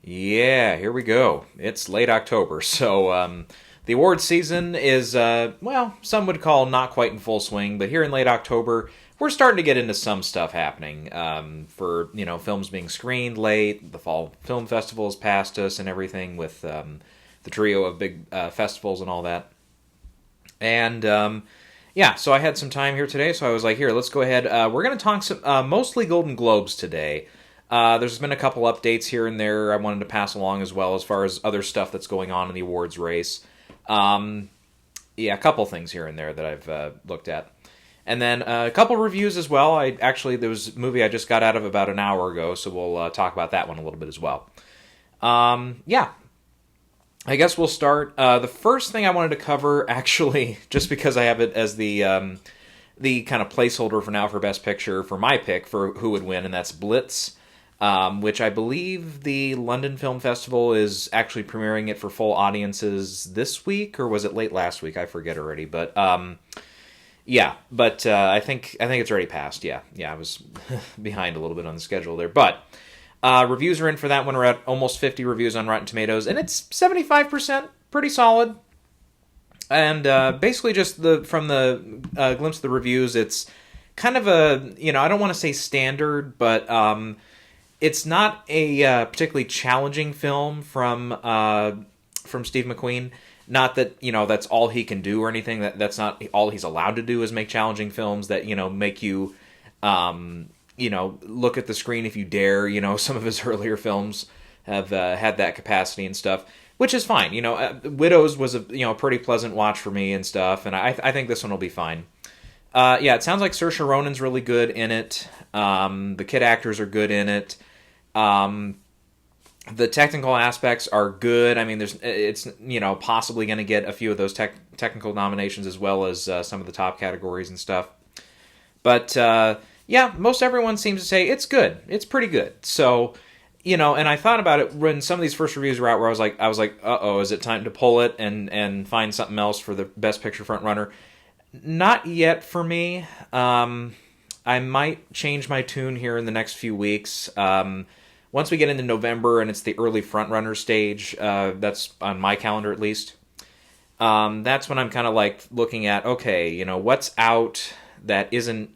Yeah, here we go. It's late October, so the awards season is, well, some would call not quite in full swing, but here in late October, we're starting to get into some stuff happening for, films being screened late. The Fall Film Festival has passed us and everything with the trio of big festivals and all that. And, yeah, so I had some time here today, so I was like, here, let's go ahead. We're going to talk some, mostly Golden Globes today. There's been a couple updates here and there I wanted to pass along as well as far as other stuff that's going on in the awards race. Yeah, a couple things here and there that I've looked at. And then a couple reviews as well. There was a movie I just got out of about an hour ago, so we'll talk about that one a little bit as well. Yeah, I guess we'll start. The first thing I wanted to cover, actually, just because I have it as the kind of placeholder for now for Best Picture for my pick for who would win, and that's Blitz. Which I believe the London Film Festival is actually premiering it for full audiences this week, or was it late last week? I forget already. But yeah, but I think it's already passed. Yeah, I was behind a little bit on the schedule there, but reviews are in for that one. We're at almost 50 reviews on Rotten Tomatoes, and it's 75%, pretty solid. And basically, just from the glimpse of the reviews, it's kind of a I don't want to say standard, but it's not a particularly challenging film from Steve McQueen. Not that that's all he can do or anything. That's not all he's allowed to do is make challenging films that make you look at the screen if you dare. Some of his earlier films have had that capacity and stuff, which is fine. Widows was a pretty pleasant watch for me and stuff, and I think this one will be fine. Yeah, it sounds like Saoirse Ronan's really good in it. The kid actors are good in it. The technical aspects are good. I mean, it's possibly going to get a few of those technical nominations as well as some of the top categories and stuff. But yeah, most everyone seems to say it's good. It's pretty good. So and I thought about it when some of these first reviews were out, where I was like, uh-oh, is it time to pull it and find something else for the Best Picture frontrunner? Not yet for me. I might change my tune here in the next few weeks. Once we get into November and it's the early frontrunner stage, that's on my calendar at least, that's when I'm kind of like looking at, okay, what's out that isn't,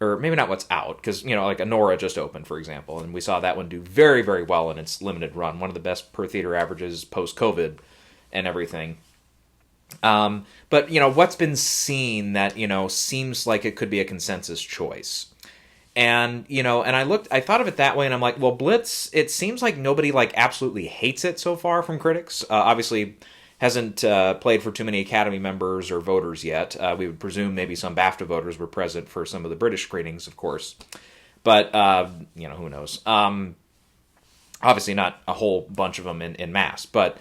or maybe not what's out, because, like Anora just opened, for example, and we saw that one do very, very well in its limited run. One of the best per theater averages post-COVID and everything. But, what's been seen that, seems like it could be a consensus choice. And, and I thought of it that way, and I'm like, well, Blitz, it seems like nobody, absolutely hates it so far from critics. Obviously, hasn't played for too many Academy members or voters yet. We would presume maybe some BAFTA voters were present for some of the British screenings, of course. But, who knows? Obviously not a whole bunch of them in mass, but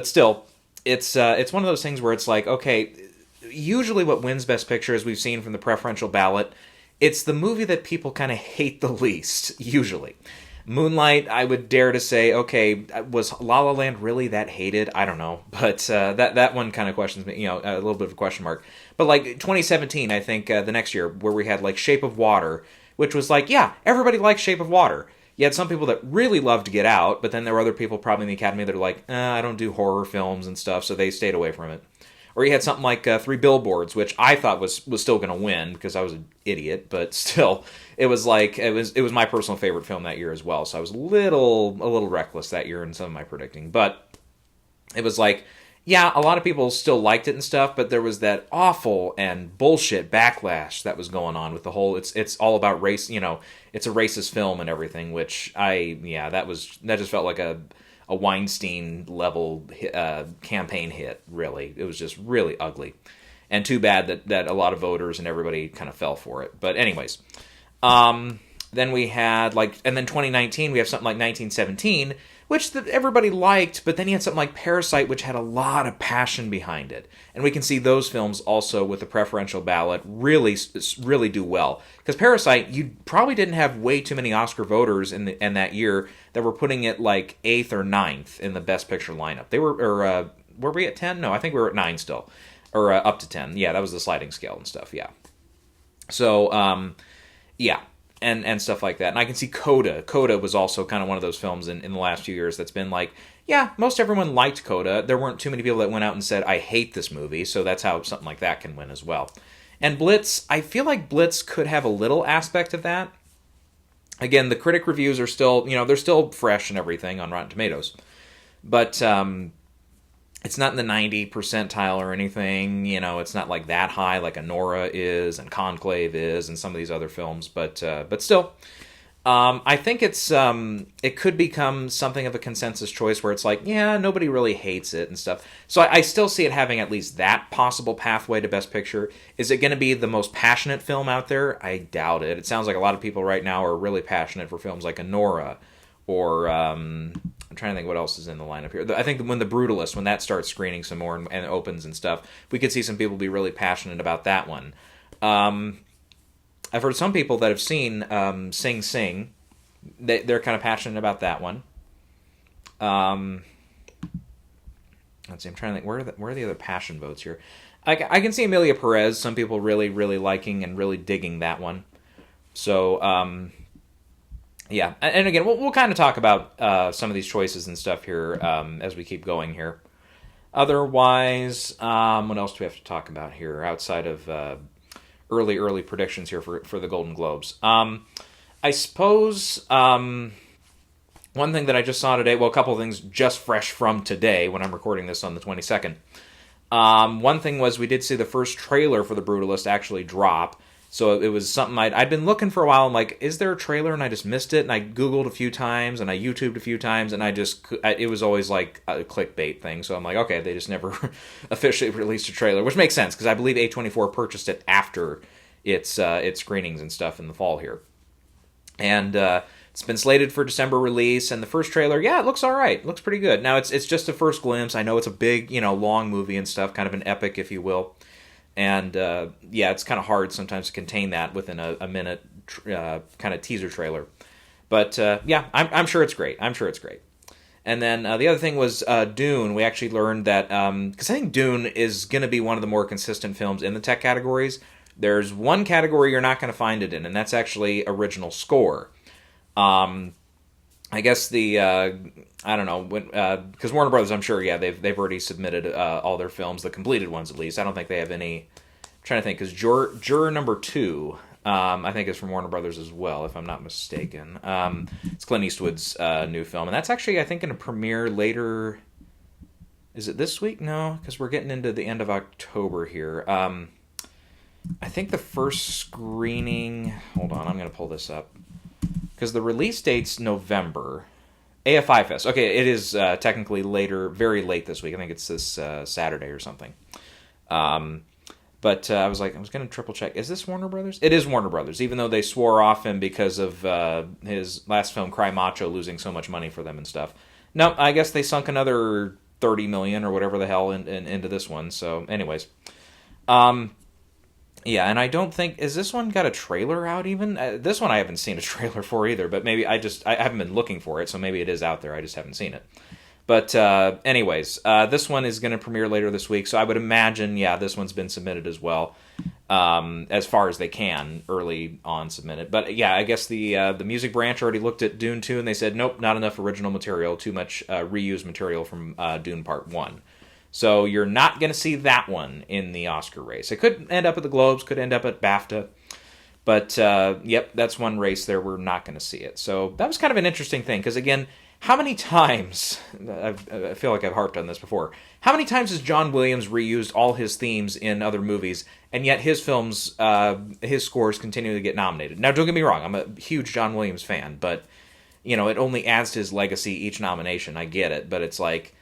still, it's one of those things where it's like, okay, usually what wins Best Picture, as we've seen from the preferential ballot, it's the movie that people kind of hate the least, usually. Moonlight, I would dare to say, okay, was La La Land really that hated? I don't know, but that one kind of questions me, a little bit of a question mark. But 2017, I think, the next year, where we had Shape of Water, which was yeah, everybody likes Shape of Water. You had some people that really loved Get Out, but then there were other people probably in the Academy that are like, I don't do horror films and stuff, so they stayed away from it. Or you had something like Three Billboards, which I thought was still going to win because I was an idiot, but still, it was it was my personal favorite film that year as well. So I was a little reckless that year in some of my predicting, but it was yeah, a lot of people still liked it and stuff, but there was that awful and bullshit backlash that was going on with the whole it's all about race, it's a racist film and everything, which that just felt like a Weinstein level campaign hit, really. It was just really ugly. And too bad that a lot of voters and everybody kind of fell for it. But anyways, then we had and then 2019 we have something like 1917, which everybody liked, but then you had something like Parasite, which had a lot of passion behind it. And we can see those films also with the preferential ballot really do well. Because Parasite, you probably didn't have way too many Oscar voters in that year that were putting it 8th or 9th in the Best Picture lineup. They were we at 10? No, I think we were at 9 still. Or up to 10. Yeah, that was the sliding scale and stuff, yeah. So, yeah. and stuff like that. And I can see Coda. Coda was also kind of one of those films in the last few years that's been like, yeah, most everyone liked Coda. There weren't too many people that went out and said, I hate this movie, so that's how something like that can win as well. And Blitz, I feel like Blitz could have a little aspect of that. Again, the critic reviews are still, they're still fresh and everything on Rotten Tomatoes. But it's not in the 90 percentile or anything. It's not like that high like Anora is and Conclave is and some of these other films. But still, I think it could become something of a consensus choice where it's like, yeah, nobody really hates it and stuff. So I still see it having at least that possible pathway to Best Picture. Is it going to be the most passionate film out there? I doubt it. It sounds like a lot of people right now are really passionate for films like Anora or I'm trying to think what else is in the lineup here. I think when The Brutalist, when that starts screening some more and opens and stuff, we could see some people be really passionate about that one. I've heard some people that have seen Sing Sing. They're kind of passionate about that one. Let's see. I'm trying to think. Where are the other passion votes here? I can see Emilia Perez. Some people really, really liking and really digging that one. So, yeah. And again, we'll kind of talk about some of these choices and stuff here as we keep going here. Otherwise, what else do we have to talk about here outside of early predictions here for the Golden Globes? I suppose one thing that I just saw today, well, a couple of things just fresh from today when I'm recording this on the 22nd. One thing was we did see the first trailer for The Brutalist actually drop. So it was something I'd been looking for a while. I'm like, is there a trailer? And I just missed it. And I Googled a few times and I YouTubed a few times. And it was always like a clickbait thing. So I'm like, okay, they just never officially released a trailer, which makes sense because I believe A24 purchased it after its screenings and stuff in the fall here. And it's been slated for December release. And the first trailer, yeah, it looks all right. It looks pretty good. Now, it's just a first glimpse. I know it's a big, long movie and stuff, kind of an epic, if you will. And, yeah, it's kind of hard sometimes to contain that within a minute kind of teaser trailer. But, yeah, I'm sure it's great. I'm sure it's great. And then the other thing was Dune. We actually learned that, because I think Dune is going to be one of the more consistent films in the tech categories. There's one category you're not going to find it in, and that's actually original score. I guess I don't know, because Warner Brothers, I'm sure, yeah, they've already submitted all their films, the completed ones at least. I don't think they have any. I'm trying to think, because Juror Number 2, I think is from Warner Brothers as well, if I'm not mistaken. It's Clint Eastwood's new film, and that's actually, I think, going to premiere later. Is it this week? No, because we're getting into the end of October here. I think the first screening. Hold on, I'm going to pull this up. Because the release date's November. AFI Fest. Okay, it is technically later, very late this week. I think it's this Saturday or something. But I was going to triple check. Is this Warner Brothers? It is Warner Brothers, even though they swore off him because of his last film, Cry Macho, losing so much money for them and stuff. No, I guess they sunk another $30 million or whatever the hell into this one. So, anyways. Yeah, and I don't think... Is this one got a trailer out even? This one I haven't seen a trailer for either, but maybe I haven't been looking for it, so maybe it is out there. I just haven't seen it. But anyways, this one is going to premiere later this week, so I would imagine, yeah, this one's been submitted as well, as far as they can early on submit it. But yeah, I guess the music branch already looked at Dune 2, and they said, nope, not enough original material, too much reused material from Dune Part 1. So you're not going to see that one in the Oscar race. It could end up at the Globes, could end up at BAFTA. But, yep, that's one race there we're not going to see it. So that was kind of an interesting thing. Because, again, how many times... I feel like I've harped on this before. How many times has John Williams reused all his themes in other movies, and yet his films, his scores continue to get nominated? Now, don't get me wrong. I'm a huge John Williams fan. But, it only adds to his legacy each nomination. I get it. But it's like...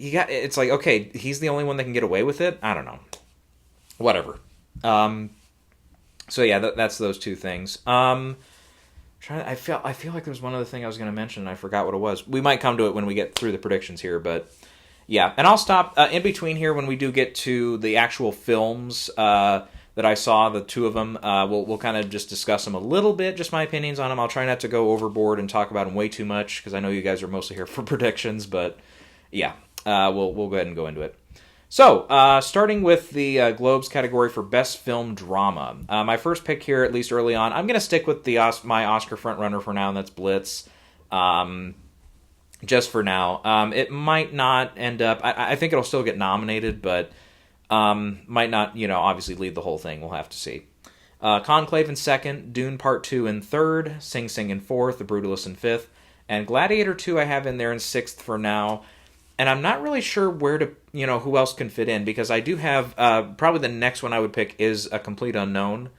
It's like, okay, he's the only one that can get away with it? I don't know. Whatever. So yeah, that's those two things. I feel like there was one other thing I was going to mention and I forgot what it was. We might come to it when we get through the predictions here, but yeah. And I'll stop in between here when we do get to the actual films that I saw, the two of them. We'll kind of just discuss them a little bit, just my opinions on them. I'll try not to go overboard and talk about them way too much because I know you guys are mostly here for predictions, but... Yeah, we'll go ahead and go into it. So, starting with the Globes category for Best Film Drama. My first pick here, at least early on, I'm going to stick with my Oscar frontrunner for now, and that's Blitz. Just for now. It might not end up... I think it'll still get nominated, but might not, obviously lead the whole thing. We'll have to see. Conclave in second, Dune Part 2 in third, Sing Sing in fourth, The Brutalist in fifth, and Gladiator 2 I have in there in sixth for now. And I'm not really sure where to, who else can fit in, because I do have, probably the next one I would pick is A Complete Unknown.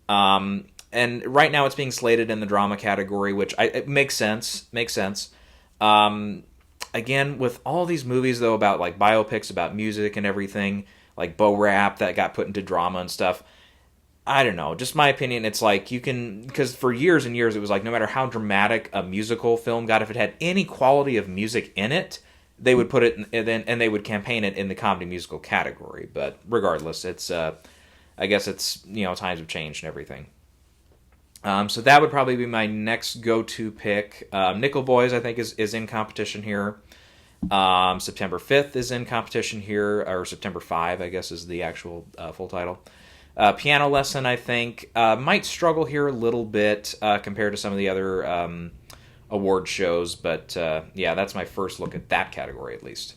And right now it's being slated in the drama category, which it makes sense. Again, with all these movies, though, about like biopics, about music and everything, like Bo Rap that got put into drama and stuff, I don't know. Just my opinion, it's like you can... Because for years and years, it was like no matter how dramatic a musical film got, if it had any quality of music in it, they would put it and they would campaign it in the comedy musical category. But regardless, it's... I guess it's, times have changed and everything. So that would probably be my next go-to pick. Nickel Boys, I think, is in competition here. September 5th is in competition here, or September 5, I guess, is the actual full title. Piano Lesson, I think, might struggle here a little bit compared to some of the other award shows, but yeah, that's my first look at that category, at least.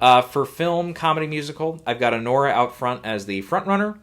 For film, comedy, musical, I've got Anora out front as the frontrunner.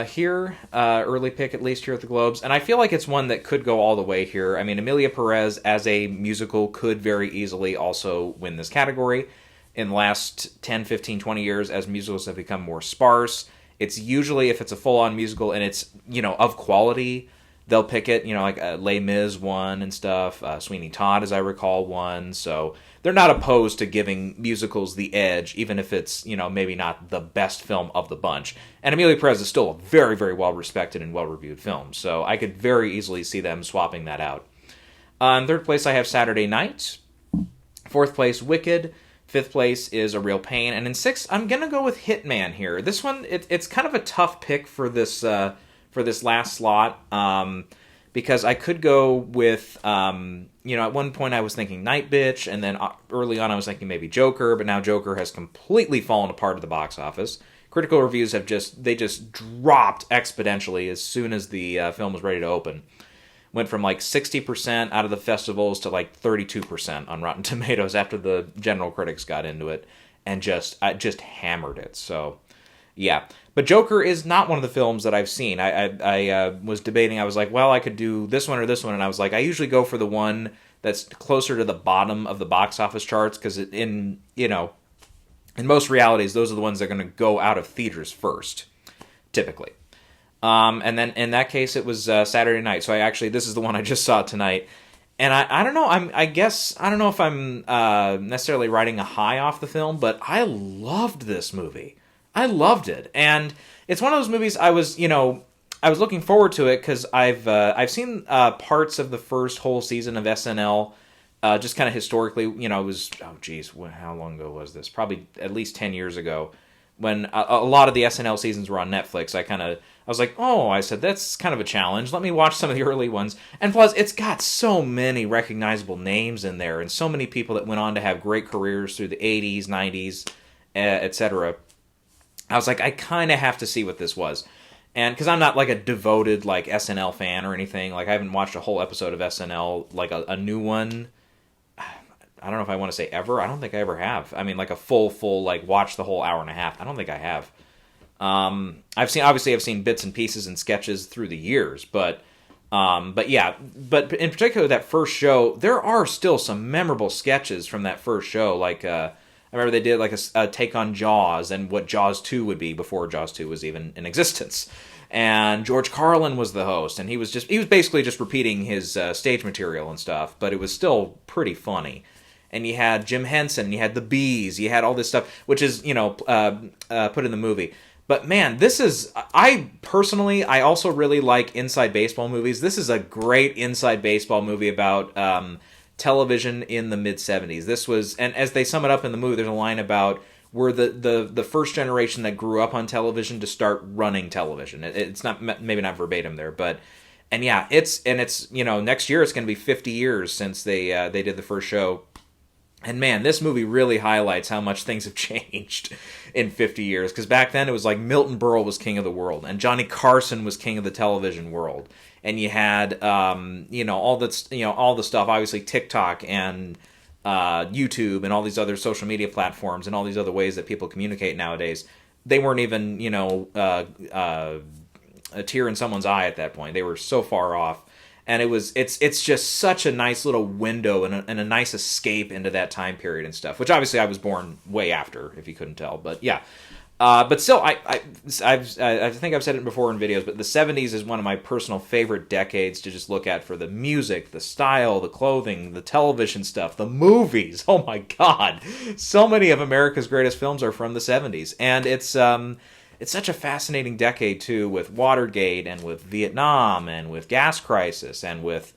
Here, early pick, at least here at the Globes, and I feel like it's one that could go all the way here. I mean, Emilia Perez as a musical could very easily also win this category. In the last 10, 15, 20 years, as musicals have become more sparse, it's usually, if it's a full-on musical and it's, of quality, they'll pick it. Like Les Mis won and stuff. Sweeney Todd, as I recall, won. So they're not opposed to giving musicals the edge, even if it's, maybe not the best film of the bunch. And Emilia Perez is still a very, very well-respected and well-reviewed film. So I could very easily see them swapping that out. In third place, I have Saturday Night. Fourth place, Wicked. Fifth place is A Real Pain. And in sixth, I'm going to go with Hitman here. This one, it's kind of a tough pick for this last slot, because I could go with, at one point I was thinking Night Bitch, and then early on I was thinking maybe Joker, but now Joker has completely fallen apart at the box office. Critical reviews have just dropped exponentially as soon as the film was ready to open. Went from like 60% out of the festivals to like 32% on Rotten Tomatoes after the general critics got into it, and just hammered it. So, yeah. But Joker is not one of the films that I've seen. I was debating. I was like, well, I could do this one or this one, and I was like, I usually go for the one that's closer to the bottom of the box office charts, because in most realities, those are the ones that are going to go out of theaters first, typically. And then in that case, it was Saturday Night. So this is the one I just saw tonight. And I don't know, I don't know if I'm necessarily riding a high off the film, but I loved this movie. I loved it. And it's one of those movies I was looking forward to it because I've seen parts of the first whole season of SNL, just kind of historically, it was, how long ago was this? Probably at least 10 years ago, when a lot of the SNL seasons were on Netflix. I was like, I said, that's kind of a challenge. Let me watch some of the early ones. And plus, it's got so many recognizable names in there, and so many people that went on to have great careers through the 80s, 90s, etc. I was like, I kind of have to see what this was. And because I'm not like a devoted like SNL fan or anything, like I haven't watched a whole episode of SNL, like a new one. I don't know if I want to say ever. I don't think I ever have. I mean, like a full like watch the whole hour and a half. I don't think I have. I've seen bits and pieces and sketches through the years, but in particular that first show, there are still some memorable sketches from that first show. Like I remember they did like a take on Jaws and what Jaws 2 would be before Jaws 2 was even in existence. And George Carlin was the host, and he was basically just repeating his stage material and stuff, but it was still pretty funny. And you had Jim Henson, you had the Bees, you had all this stuff, which is put in the movie. But man, I also really like inside baseball movies. This is a great inside baseball movie about television in the mid-'70s. This was, and as they sum it up in the movie, there's a line about we're the first generation that grew up on television to start running television. It's not, maybe not verbatim there, but, and yeah, it's next year it's going to be 50 years since they did the first show. And man, this movie really highlights how much things have changed in 50 years. Because back then it was like Milton Berle was king of the world, and Johnny Carson was king of the television world, and you had all the all the stuff. Obviously, TikTok and YouTube and all these other social media platforms and all these other ways that people communicate nowadays. They weren't even a tear in someone's eye at that point. They were so far off. And it's just such a nice little window and a nice escape into that time period and stuff. Which obviously I was born way after, if you couldn't tell. But yeah, but still, I think I've said it before in videos. But the '70s is one of my personal favorite decades to just look at for the music, the style, the clothing, the television stuff, the movies. Oh my God, so many of America's greatest films are from the '70s, and it's such a fascinating decade, too, with Watergate and with Vietnam and with gas crisis and with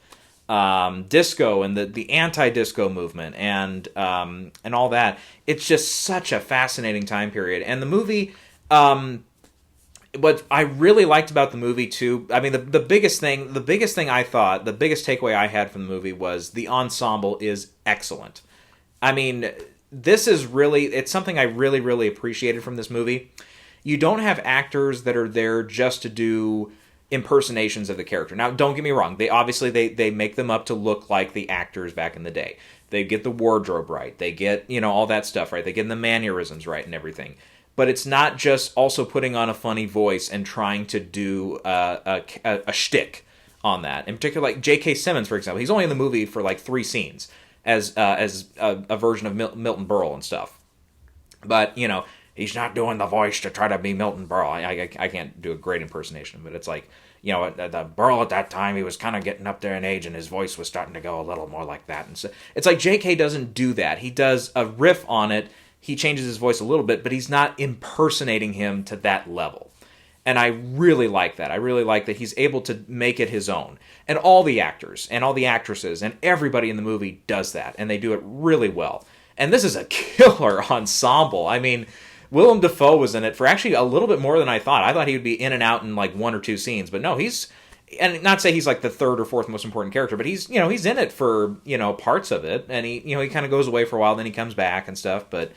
disco and the anti-disco movement and all that. It's just such a fascinating time period. And the movie, what I really liked about the movie, too, I mean, the biggest thing I thought, the biggest takeaway I had from the movie was the ensemble is excellent. I mean, it's something I really, really appreciated from this movie. You don't have actors that are there just to do impersonations of the character. Now, don't get me wrong. They make them up to look like the actors back in the day. They get the wardrobe right. They get, all that stuff right. They get the mannerisms right and everything. But it's not just also putting on a funny voice and trying to do a shtick on that. In particular, like J.K. Simmons, for example. He's only in the movie for like 3 scenes as a version of Milton Berle and stuff. But, he's not doing the voice to try to be Milton Berle. I can't do a great impersonation, but it's like, the Berle at that time, he was kind of getting up there in age, and his voice was starting to go a little more like that. And so it's like J.K. doesn't do that. He does a riff on it. He changes his voice a little bit, but he's not impersonating him to that level. And I really like that. I really like that he's able to make it his own. And all the actors and all the actresses and everybody in the movie does that, and they do it really well. And this is a killer ensemble. I mean, Willem Dafoe was in it for actually a little bit more than I thought. I thought he would be in and out in like 1 or 2 scenes, but no, and not to say he's like the 3rd or 4th most important character, but he's in it for, parts of it, and he kind of goes away for a while, then he comes back and stuff, but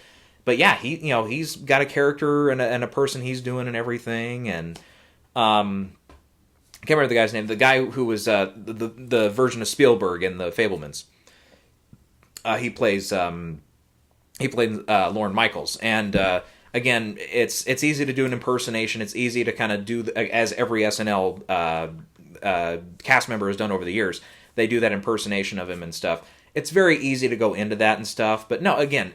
yeah, he's got a character and a person he's doing and everything, and I can't remember the guy's name, the guy who was the version of Spielberg in The Fabelmans. He played Lorne Michaels, and again, it's easy to do an impersonation. It's easy to kind of do, as every SNL cast member has done over the years. They do that impersonation of him and stuff. It's very easy to go into that and stuff. But no, again,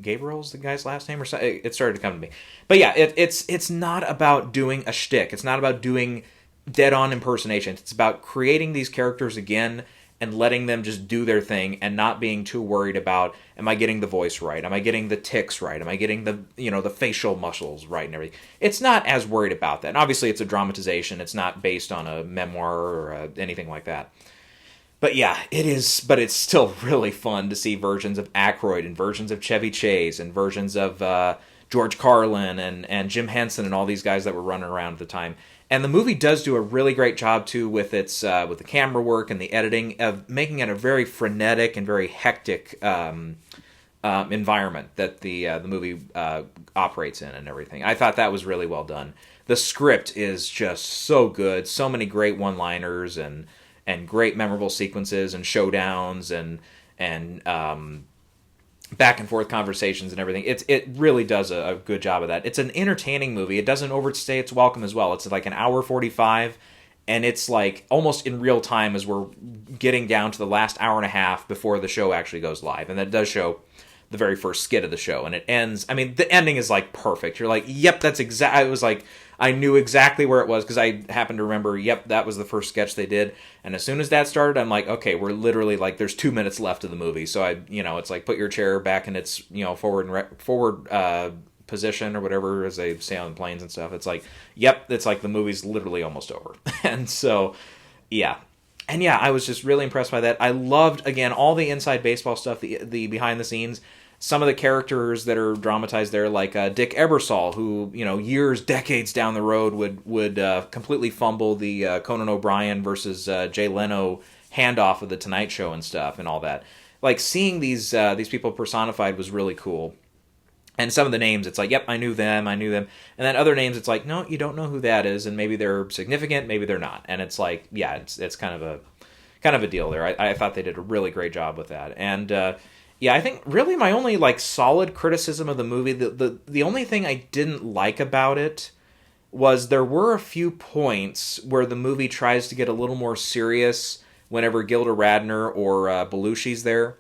Gabriel's the guy's last name, or something. It started to come to me. But yeah, it's not about doing a shtick. It's not about doing dead-on impersonations. It's about creating these characters again and letting them just do their thing and not being too worried about, am I getting the voice right? Am I getting the tics right? Am I getting the facial muscles right and everything? It's not as worried about that. And obviously it's a dramatization. It's not based on a memoir or anything like that. But yeah, it is, but it's still really fun to see versions of Aykroyd and versions of Chevy Chase and versions of George Carlin and Jim Henson and all these guys that were running around at the time. And the movie does do a really great job, too, with its with the camera work and the editing, of making it a very frenetic and very hectic environment that the movie operates in and everything. I thought that was really well done. The script is just so good. So many great one-liners and great memorable sequences and showdowns and back and forth conversations and everything. It really does a good job of that. It's an entertaining movie. It doesn't overstay its welcome as well. It's like an hour 45, and it's like almost in real time as we're getting down to the last hour and a half before the show actually goes live. And that does show the very first skit of the show, and it ends. I mean, the ending is like perfect. You're like, yep, that's exactly. It was like, I knew exactly where it was because I happened to remember, yep, that was the first sketch they did. And as soon as that started, I'm like, okay, we're literally like, there's 2 minutes left of the movie. So it's like, put your chair back in its, forward position or whatever, as they say on planes and stuff. It's like, yep, it's like the movie's literally almost over. And so, yeah. And yeah, I was just really impressed by that. I loved, again, all the inside baseball stuff, the behind the scenes. Some of the characters that are dramatized there, like Dick Ebersol, who, decades down the road would completely fumble the Conan O'Brien versus Jay Leno handoff of The Tonight Show and stuff and all that. like seeing these people personified was really cool. And some of the names, it's like, yep, I knew them. And then other names, it's like, no, you don't know who that is, and maybe they're significant, maybe they're not. And it's like, yeah, it's kind of a deal there. I thought they did a really great job with that. And yeah, I think really my only like solid criticism of the movie, the only thing I didn't like about it was there were a few points where the movie tries to get a little more serious whenever Gilda Radner or Belushi's there.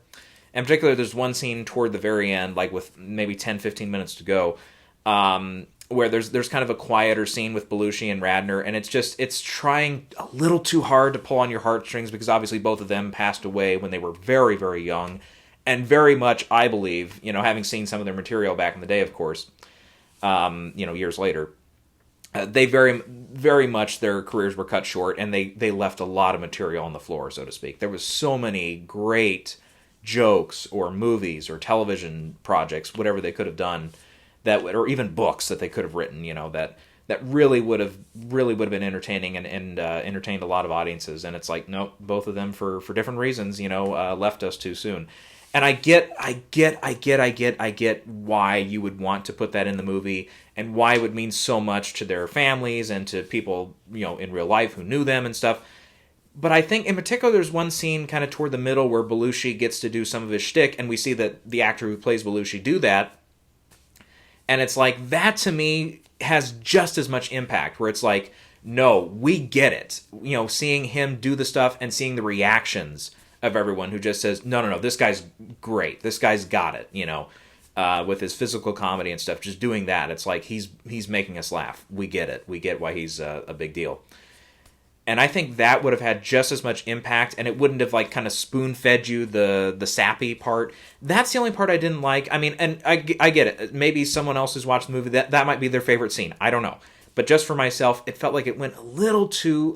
In particular, there's one scene toward the very end, like with maybe 10, 15 minutes to go, where there's kind of a quieter scene with Belushi and Radner, and it's trying a little too hard to pull on your heartstrings, because obviously both of them passed away when they were very, very young, and very much, I believe, having seen some of their material back in the day, of course, years later, they very, very much, their careers were cut short, and they left a lot of material on the floor, so to speak. There was so many great jokes or movies or television projects, whatever they could have done, or even books that they could have written, that really would have been entertaining and entertained a lot of audiences. And it's like, nope, both of them for different reasons, left us too soon. And I get why you would want to put that in the movie, and why it would mean so much to their families and to people, in real life who knew them and stuff. But I think in particular there's one scene kind of toward the middle where Belushi gets to do some of his shtick, and we see that the actor who plays Belushi do that. And it's like, that to me has just as much impact, where it's like, no, we get it. Seeing him do the stuff and seeing the reactions of everyone who just says, no, this guy's great. This guy's got it, with his physical comedy and stuff. Just doing that, it's like he's making us laugh. We get it. We get why he's a big deal. And I think that would have had just as much impact, and it wouldn't have like kind of spoon-fed you the sappy part. That's the only part I didn't like. I mean, and I get it. Maybe someone else who's watched the movie, that might be their favorite scene. I don't know. But just for myself, it felt like it went a little too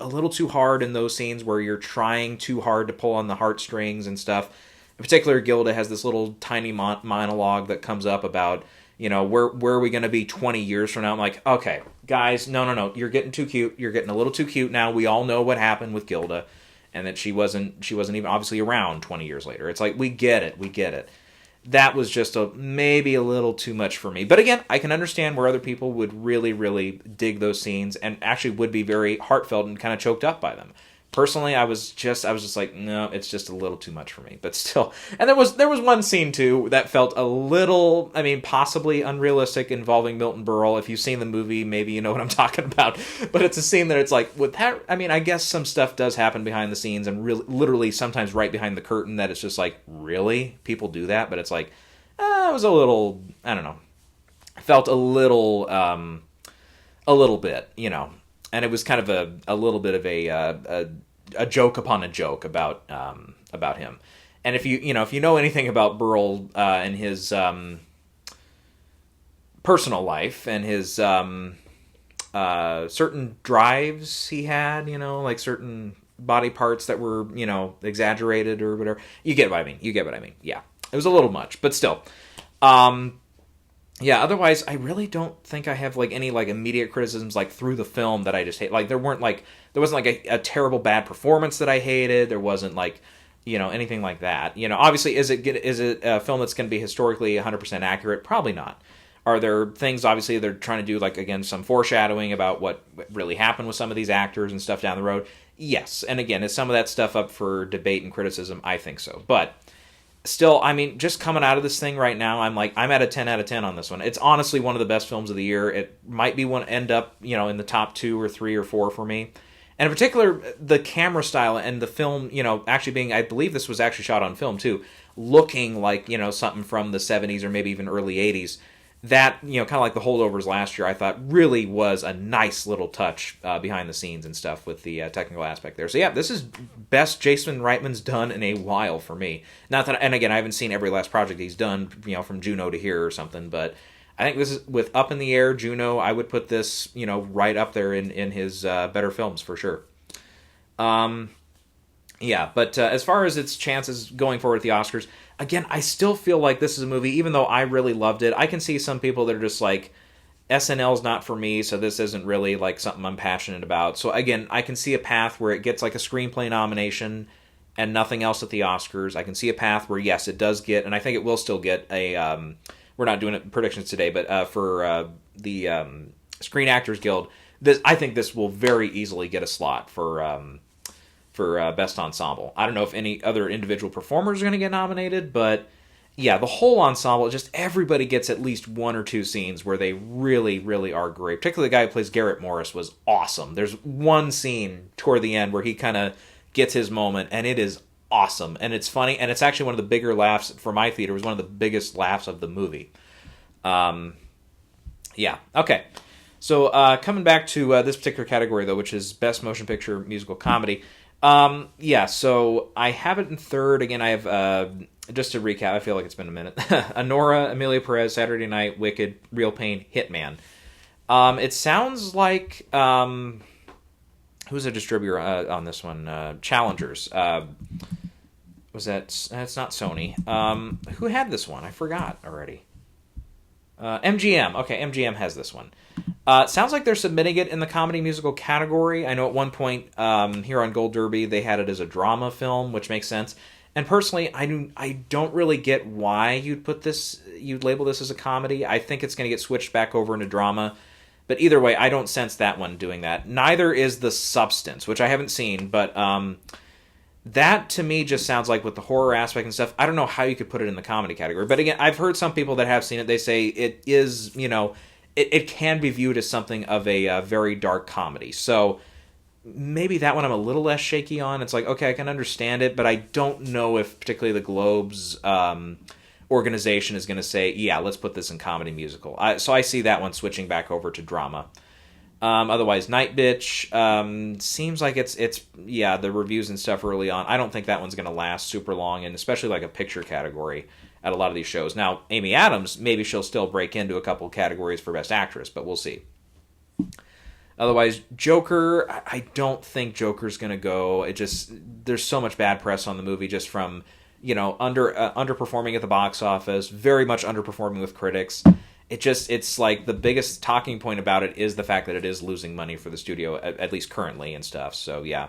hard in those scenes where you're trying too hard to pull on the heartstrings and stuff. In particular, Gilda has this little tiny monologue that comes up about, where are we going to be 20 years from now? I'm like, okay, guys, no, you're getting too cute. You're getting a little too cute now. We all know what happened with Gilda, and that she wasn't even obviously around 20 years later. It's like, we get it. That was just maybe a little too much for me. But again, I can understand where other people would really, really dig those scenes and actually would be very heartfelt and kind of choked up by them. Personally, I was just like, no, it's just a little too much for me. But still, and there was one scene too that felt a little, possibly unrealistic, involving Milton Berle. If you've seen the movie, maybe you know what I'm talking about. But it's a scene that it's like, with that, I guess some stuff does happen behind the scenes, and really, literally sometimes right behind the curtain, that it's just like, really? People do that? But it's like, it was a little, I don't know. Felt a little bit, and it was kind of a little bit of a joke upon a joke about him. And if you know anything about Burl and his personal life and his certain drives he had, like certain body parts that were, exaggerated or whatever, you get what I mean. Yeah, it was a little much, but still. Yeah, otherwise, I really don't think I have, any, immediate criticisms, through the film that I just hate. There wasn't, a terrible bad performance that I hated. There wasn't, anything like that. Obviously, is it a film that's going to be historically 100% accurate? Probably not. Are there things, obviously, they're trying to do, again, some foreshadowing about what really happened with some of these actors and stuff down the road? Yes. And again, is some of that stuff up for debate and criticism? I think so. But still, just coming out of this thing right now, I'm at a 10 out of 10 on this one. It's honestly one of the best films of the year. It might be end up, in the top 2 or 3 or 4 for me. And in particular, the camera style and the film, actually being, I believe this was actually shot on film too, looking like, something from the 70s or maybe even early 80s. That, kind of like the holdovers last year, I thought really was a nice little touch behind the scenes and stuff with the technical aspect there. So yeah, this is best Jason Reitman's done in a while for me. Not that, and again, I haven't seen every last project he's done, from Juno to here or something, but I think this is, with Up in the Air, Juno, I would put this, right up there in his better films for sure. Yeah, but as far as its chances going forward at the Oscars, again, I still feel like this is a movie, even though I really loved it, I can see some people that are just like, SNL's not for me, so this isn't really something I'm passionate about. So again, I can see a path where it gets a screenplay nomination, and nothing else at the Oscars. I can see a path where, yes, it does get, and I think it will still get a, we're not doing it predictions today, but for the Screen Actors Guild, I think this will very easily get a slot for Best Ensemble. I don't know if any other individual performers are going to get nominated, but yeah, the whole ensemble, just everybody gets at least one or two scenes where they really, really are great. Particularly the guy who plays Garrett Morris was awesome. There's one scene toward the end where he kind of gets his moment, and it is awesome. And it's funny, and it's actually one of the bigger laughs for my theater. It was one of the biggest laughs of the movie. Yeah, okay. So coming back to this particular category, though, which is Best Motion Picture Musical Comedy. Yeah, so I have it in third. Again, I have, just to recap, I feel like it's been a minute. Anora, Amelia Perez, Saturday Night, Wicked, Real Pain, Hitman. It sounds like, who's a distributor on this one? Challengers. Was that, it's not Sony. Who had this one? I forgot already. MGM. Okay, MGM has this one. Sounds like they're submitting it in the comedy musical category. I know at one point here on Gold Derby they had it as a drama film, which makes sense. And personally, I don't really get why you'd label this as a comedy. I think it's going to get switched back over into drama. But either way, I don't sense that one doing that. Neither is The Substance, which I haven't seen, but that to me just sounds like with the horror aspect and stuff, I don't know how you could put it in the comedy category. But again, I've heard some people that have seen it, they say it is, it can be viewed as something of a very dark comedy. So maybe that one I'm a little less shaky on. It's like, okay, I can understand it, but I don't know if particularly the Globe's organization is going to say, yeah, let's put this in comedy musical. So I see that one switching back over to drama. Otherwise, Night Bitch seems like it's the reviews and stuff early on. I don't think that one's going to last super long, and especially like a picture category at a lot of these shows. Now, Amy Adams, maybe she'll still break into a couple categories for Best Actress, but we'll see. Otherwise, Joker, I don't think Joker's going to go. There's so much bad press on the movie just from, underperforming at the box office, very much underperforming with critics. It's like the biggest talking point about it is the fact that it is losing money for the studio, at least currently and stuff. So, yeah.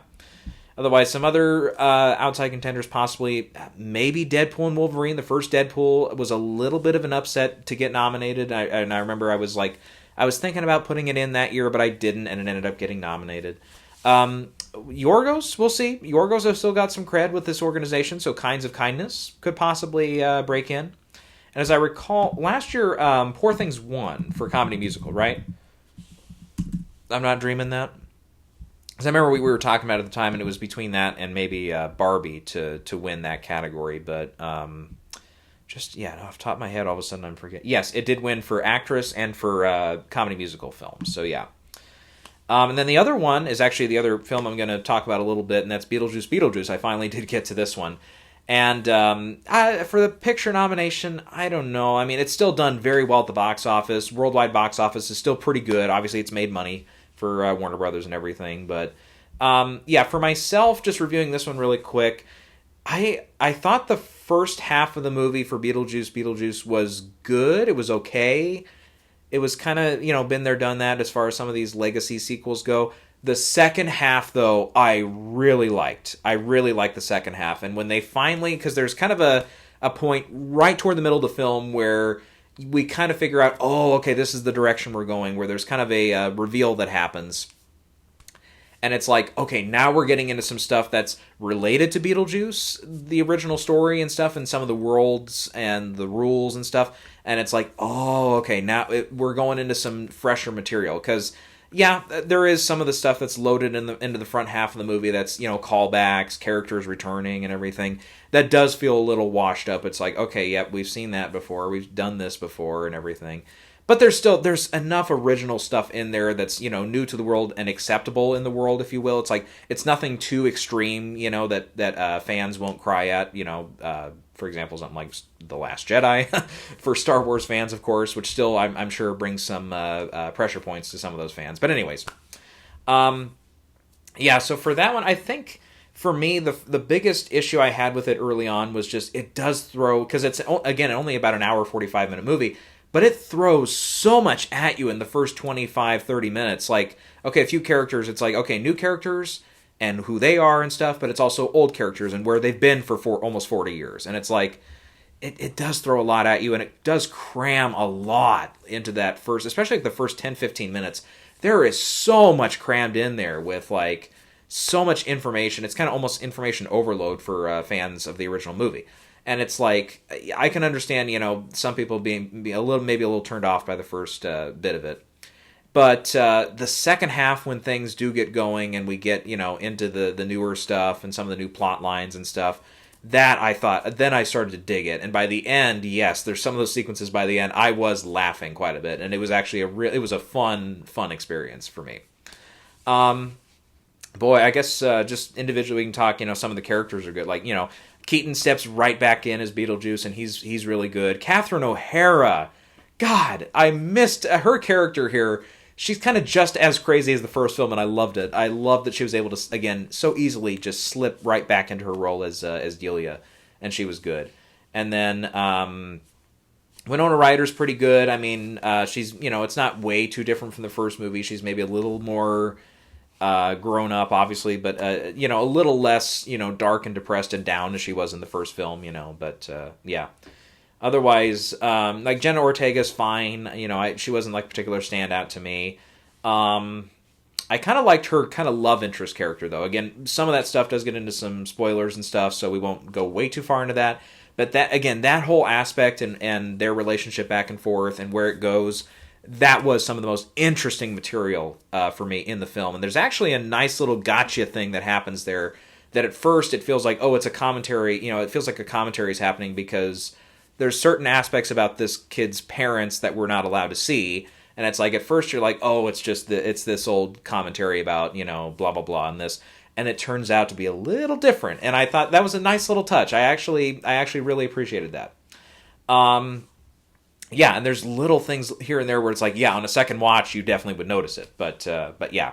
Otherwise, some other outside contenders, possibly maybe Deadpool and Wolverine. The first Deadpool was a little bit of an upset to get nominated. And I remember I was thinking about putting it in that year, but I didn't, and it ended up getting nominated. Yorgos, we'll see. Yorgos have still got some cred with this organization, so Kinds of Kindness could possibly break in. And as I recall, last year, Poor Things won for comedy musical, right? I'm not dreaming that. Because I remember we were talking about it at the time, and it was between that and maybe Barbie to win that category. But off the top of my head, all of a sudden I'm forgetting. Yes, it did win for actress and for comedy musical film. So yeah. And then the other one is actually the other film I'm going to talk about a little bit, and that's Beetlejuice. Beetlejuice. I finally did get to this one. And for the picture nomination, I don't know. I mean, it's still done very well at the box office. Worldwide box office is still pretty good. Obviously, it's made money for Warner Brothers and everything. But for myself, just reviewing this one really quick, I thought the first half of the movie for Beetlejuice was good. It was okay. It was kind of, been there, done that as far as some of these legacy sequels go. The second half, though, I really liked. I really liked the second half. And when they finally, because there's kind of a point right toward the middle of the film where we kind of figure out, oh, okay, this is the direction we're going, where there's kind of a reveal that happens. And it's like, okay, now we're getting into some stuff that's related to Beetlejuice, the original story and stuff, and some of the worlds and the rules and stuff. And it's like, oh, okay, now we're going into some fresher material. Because, yeah, there is some of the stuff that's loaded into the front half of the movie that's, callbacks, characters returning and everything. That does feel a little washed up. It's like, okay, yep, we've seen that before. We've done this before and everything. But there's enough original stuff in there that's, new to the world and acceptable in the world, if you will. It's like, it's nothing too extreme, that fans won't cry at, for example, something like The Last Jedi for Star Wars fans, of course, which still, I'm sure, brings some pressure points to some of those fans. But anyways, so for that one, I think, for me, the biggest issue I had with it early on was just, it does throw, because it's, again, only about an hour, 45-minute movie, but it throws so much at you in the first 25, 30 minutes. Like, okay, a few characters, it's like, okay, new characters, and who they are and stuff, but it's also old characters and where they've been for almost 40 years. And it's like, it does throw a lot at you, and it does cram a lot into that first, especially like the first 10, 15 minutes. There is so much crammed in there with like so much information. It's kind of almost information overload for fans of the original movie. And it's like, I can understand, some people being maybe a little turned off by the first bit of it. But the second half, when things do get going and we get, into the newer stuff and some of the new plot lines and stuff, that I thought, then I started to dig it. And by the end, yes, there's some of those sequences by the end, I was laughing quite a bit. And it was actually it was a fun experience for me. Boy, I guess just individually we can talk, some of the characters are good. Like, Keaton steps right back in as Beetlejuice, and he's really good. Catherine O'Hara, God, I missed her character here. She's kind of just as crazy as the first film, and I loved it. I loved that she was able to, again, so easily just slip right back into her role as Delia, and she was good. And then Winona Ryder's pretty good. I mean, she's, it's not way too different from the first movie. She's maybe a little more grown up, obviously, but a little less, dark and depressed and down as she was in the first film, but yeah. Otherwise, like Jenna Ortega's fine. She wasn't like a particular standout to me. I kind of liked her kind of love interest character, though. Again, some of that stuff does get into some spoilers and stuff, so we won't go way too far into that. But that whole aspect and their relationship back and forth and where it goes, that was some of the most interesting material for me in the film. And there's actually a nice little gotcha thing that happens there that at first it feels like, oh, it's a commentary. It feels like a commentary is happening because there's certain aspects about this kid's parents that we're not allowed to see. And it's like, at first you're like, oh, it's this old commentary about, blah, blah, blah, and this. And it turns out to be a little different. And I thought that was a nice little touch. I actually really appreciated that. Yeah, and there's little things here and there where it's like, yeah, on a second watch, you definitely would notice it. But yeah.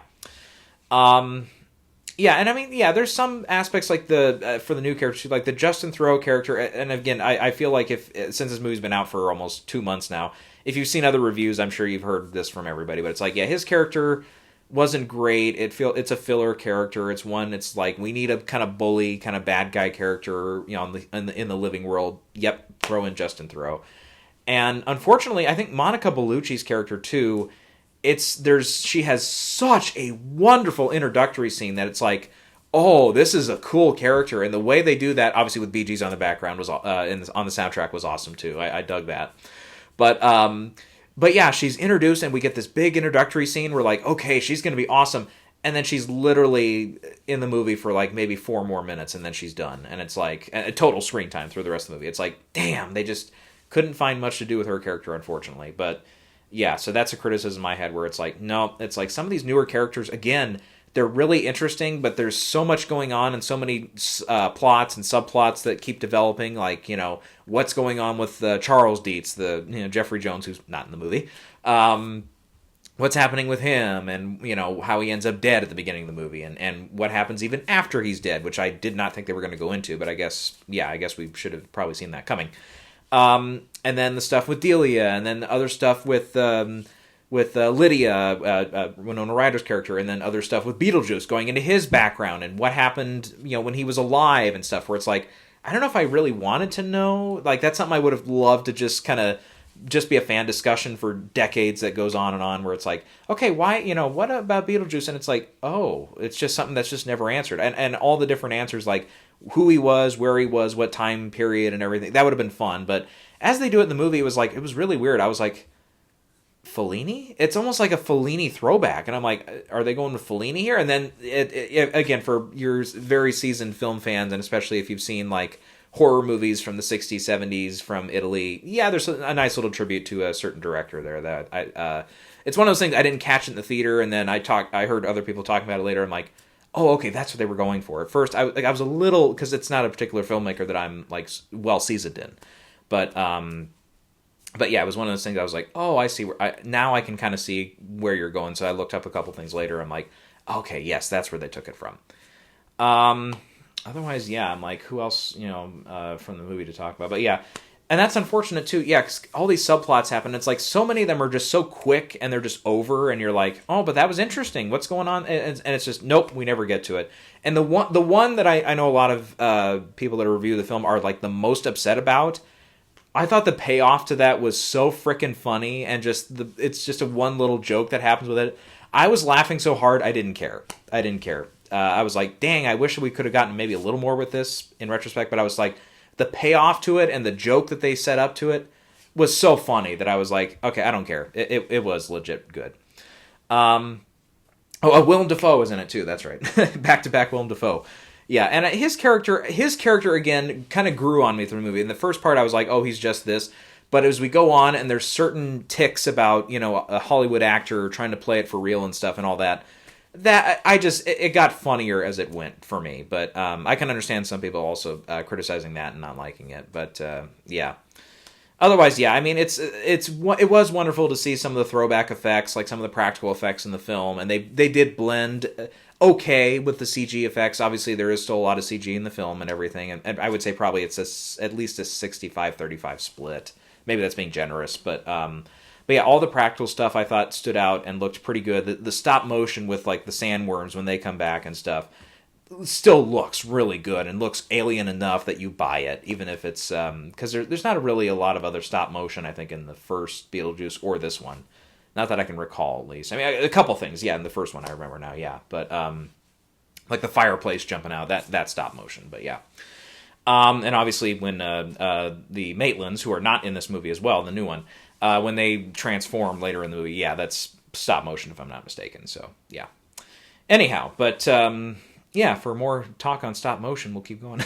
Yeah, and I mean, yeah, there's some aspects like for the new characters, like the Justin Theroux character, and again, I feel like since this movie's been out for almost 2 months now, if you've seen other reviews, I'm sure you've heard this from everybody, but it's like, yeah, his character wasn't great. It's a filler character. It's like, we need a kind of bully, kind of bad guy character, in the living world. Yep, throw in Justin Theroux. And unfortunately, I think Monica Bellucci's character too, she has such a wonderful introductory scene that it's like, oh, this is a cool character, and the way they do that, obviously with Bee Gees on the background was on the soundtrack was awesome too. I dug that, but yeah, she's introduced, and we get this big introductory scene. We're like, okay, she's gonna be awesome, and then she's literally in the movie for like maybe 4 more minutes, and then she's done, and it's like a total screen time through the rest of the movie. It's like, damn, they just couldn't find much to do with her character, unfortunately, but. Yeah, so that's a criticism I had where it's like, no, it's like some of these newer characters, again, they're really interesting, but there's so much going on and so many plots and subplots that keep developing, like, what's going on with Charles Dietz, Jeffrey Jones, who's not in the movie, what's happening with him, and, how he ends up dead at the beginning of the movie, and what happens even after he's dead, which I did not think they were going to go into, but I guess we should have probably seen that coming. And then the stuff with Delia, and then the other stuff with Lydia, Winona Ryder's character, and then other stuff with Beetlejuice going into his background and what happened, when he was alive and stuff. Where it's like, I don't know if I really wanted to know. Like, that's something I would have loved to just kind of just be a fan discussion for decades that goes on and on. Where it's like, okay, why, what about Beetlejuice? And it's like, oh, it's just something that's just never answered, and all the different answers, like who he was, where he was, what time period, and everything. That would have been fun, but as they do it in the movie, it was really weird. I was like, Fellini? It's almost like a Fellini throwback, and I'm like, are they going with Fellini here? And then, again, for your very seasoned film fans, and especially if you've seen like horror movies from the 60s, 70s from Italy, yeah, there's a nice little tribute to a certain director there. That it's one of those things I didn't catch it in the theater, and then I heard other people talking about it later. I'm like, oh, okay, that's what they were going for. At first, I was a little, because it's not a particular filmmaker that I'm like well seasoned in. But yeah, it was one of those things I was like, oh, I see now I can kind of see where you're going. So I looked up a couple things later. I'm like, okay, yes, that's where they took it from. Otherwise, yeah, I'm like, who else, from the movie to talk about? But yeah, And that's unfortunate too. Yeah, 'cause all these subplots happen. It's like so many of them are just so quick and they're just over, and you're like, oh, but that was interesting. What's going on? And it's just nope, we never get to it. And the one that I know a lot of people that review the film are like the most upset about. I thought the payoff to that was so freaking funny, and it's just a one little joke that happens with it. I was laughing so hard, I didn't care. I was like, dang, I wish we could have gotten maybe a little more with this in retrospect, but I was like, the payoff to it and the joke that they set up to it was so funny that I was like, okay, I don't care. It was legit good. Willem Dafoe was in it too. That's right. Back-to-back Willem Dafoe. Yeah, and his character again kind of grew on me through the movie. In the first part, I was like, oh, he's just this. But as we go on, and there's certain tics about, a Hollywood actor trying to play it for real and stuff and all that, it got funnier as it went for me. But I can understand some people also criticizing that and not liking it. But yeah. Otherwise, yeah, I mean, it was wonderful to see some of the throwback effects, like some of the practical effects in the film, and they did blend okay with the CG effects. Obviously, there is still a lot of CG in the film and everything, and I would say probably it's at least a 65-35 split. Maybe that's being generous, but yeah, all the practical stuff I thought stood out and looked pretty good. The stop motion with like the sandworms when they come back and stuff still looks really good and looks alien enough that you buy it, even if it's because there's not really a lot of other stop motion, I think, in the first Beetlejuice or this one. Not that I can recall, at least. I mean, a couple things, yeah, in the first one I remember now, yeah. But like the fireplace jumping out, that stop motion, but yeah. And obviously when the Maitlands, who are not in this movie as well, the new one, when they transform later in the movie, yeah, that's stop motion if I'm not mistaken, so yeah. Anyhow, but yeah, for more talk on stop motion, we'll keep going.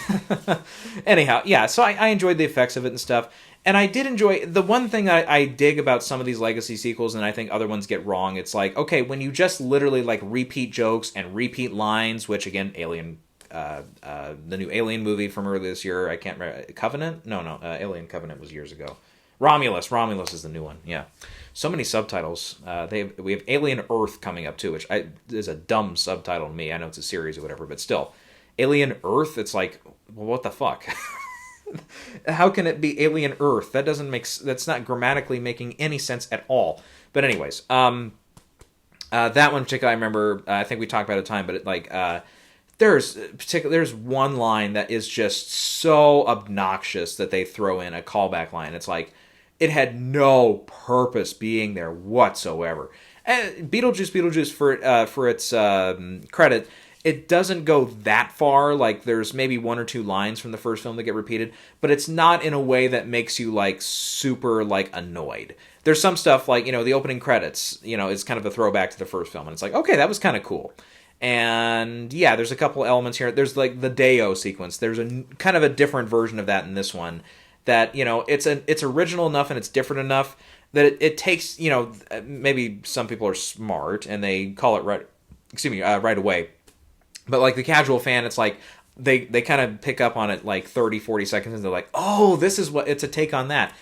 Anyhow, yeah, so I enjoyed the effects of it and stuff. And I did enjoy, the one thing I dig about some of these legacy sequels, and I think other ones get wrong, it's like, okay, when you just literally like repeat jokes and repeat lines, which again, Alien, the new Alien movie from earlier this year, I can't remember, Covenant? No, Alien Covenant was years ago. Romulus is the new one, yeah. So many subtitles. We have Alien Earth coming up too, which is a dumb subtitle to me. I know it's a series or whatever, but still. Alien Earth, it's like, well, what the fuck? How can it be Alien Earth? That's not grammatically making any sense at all. But anyways, that one particularly I remember, I think we talked about it at the time, but there's one line that is just so obnoxious that they throw in a callback line. It's like, it had no purpose being there whatsoever. And Beetlejuice for its credit, it doesn't go that far. Like, there's maybe one or two lines from the first film that get repeated, but it's not in a way that makes you like super like annoyed. There's some stuff like, the opening credits, is kind of a throwback to the first film, and it's like, okay, that was kind of cool. And yeah, there's a couple elements here. There's like the Deo sequence. There's a kind of a different version of that in this one. That, it's original enough and it's different enough that it takes, maybe some people are smart and they call it right away. But like the casual fan, it's like they kind of pick up on it like 30, 40 seconds and they're like, oh, this is what, it's a take on that.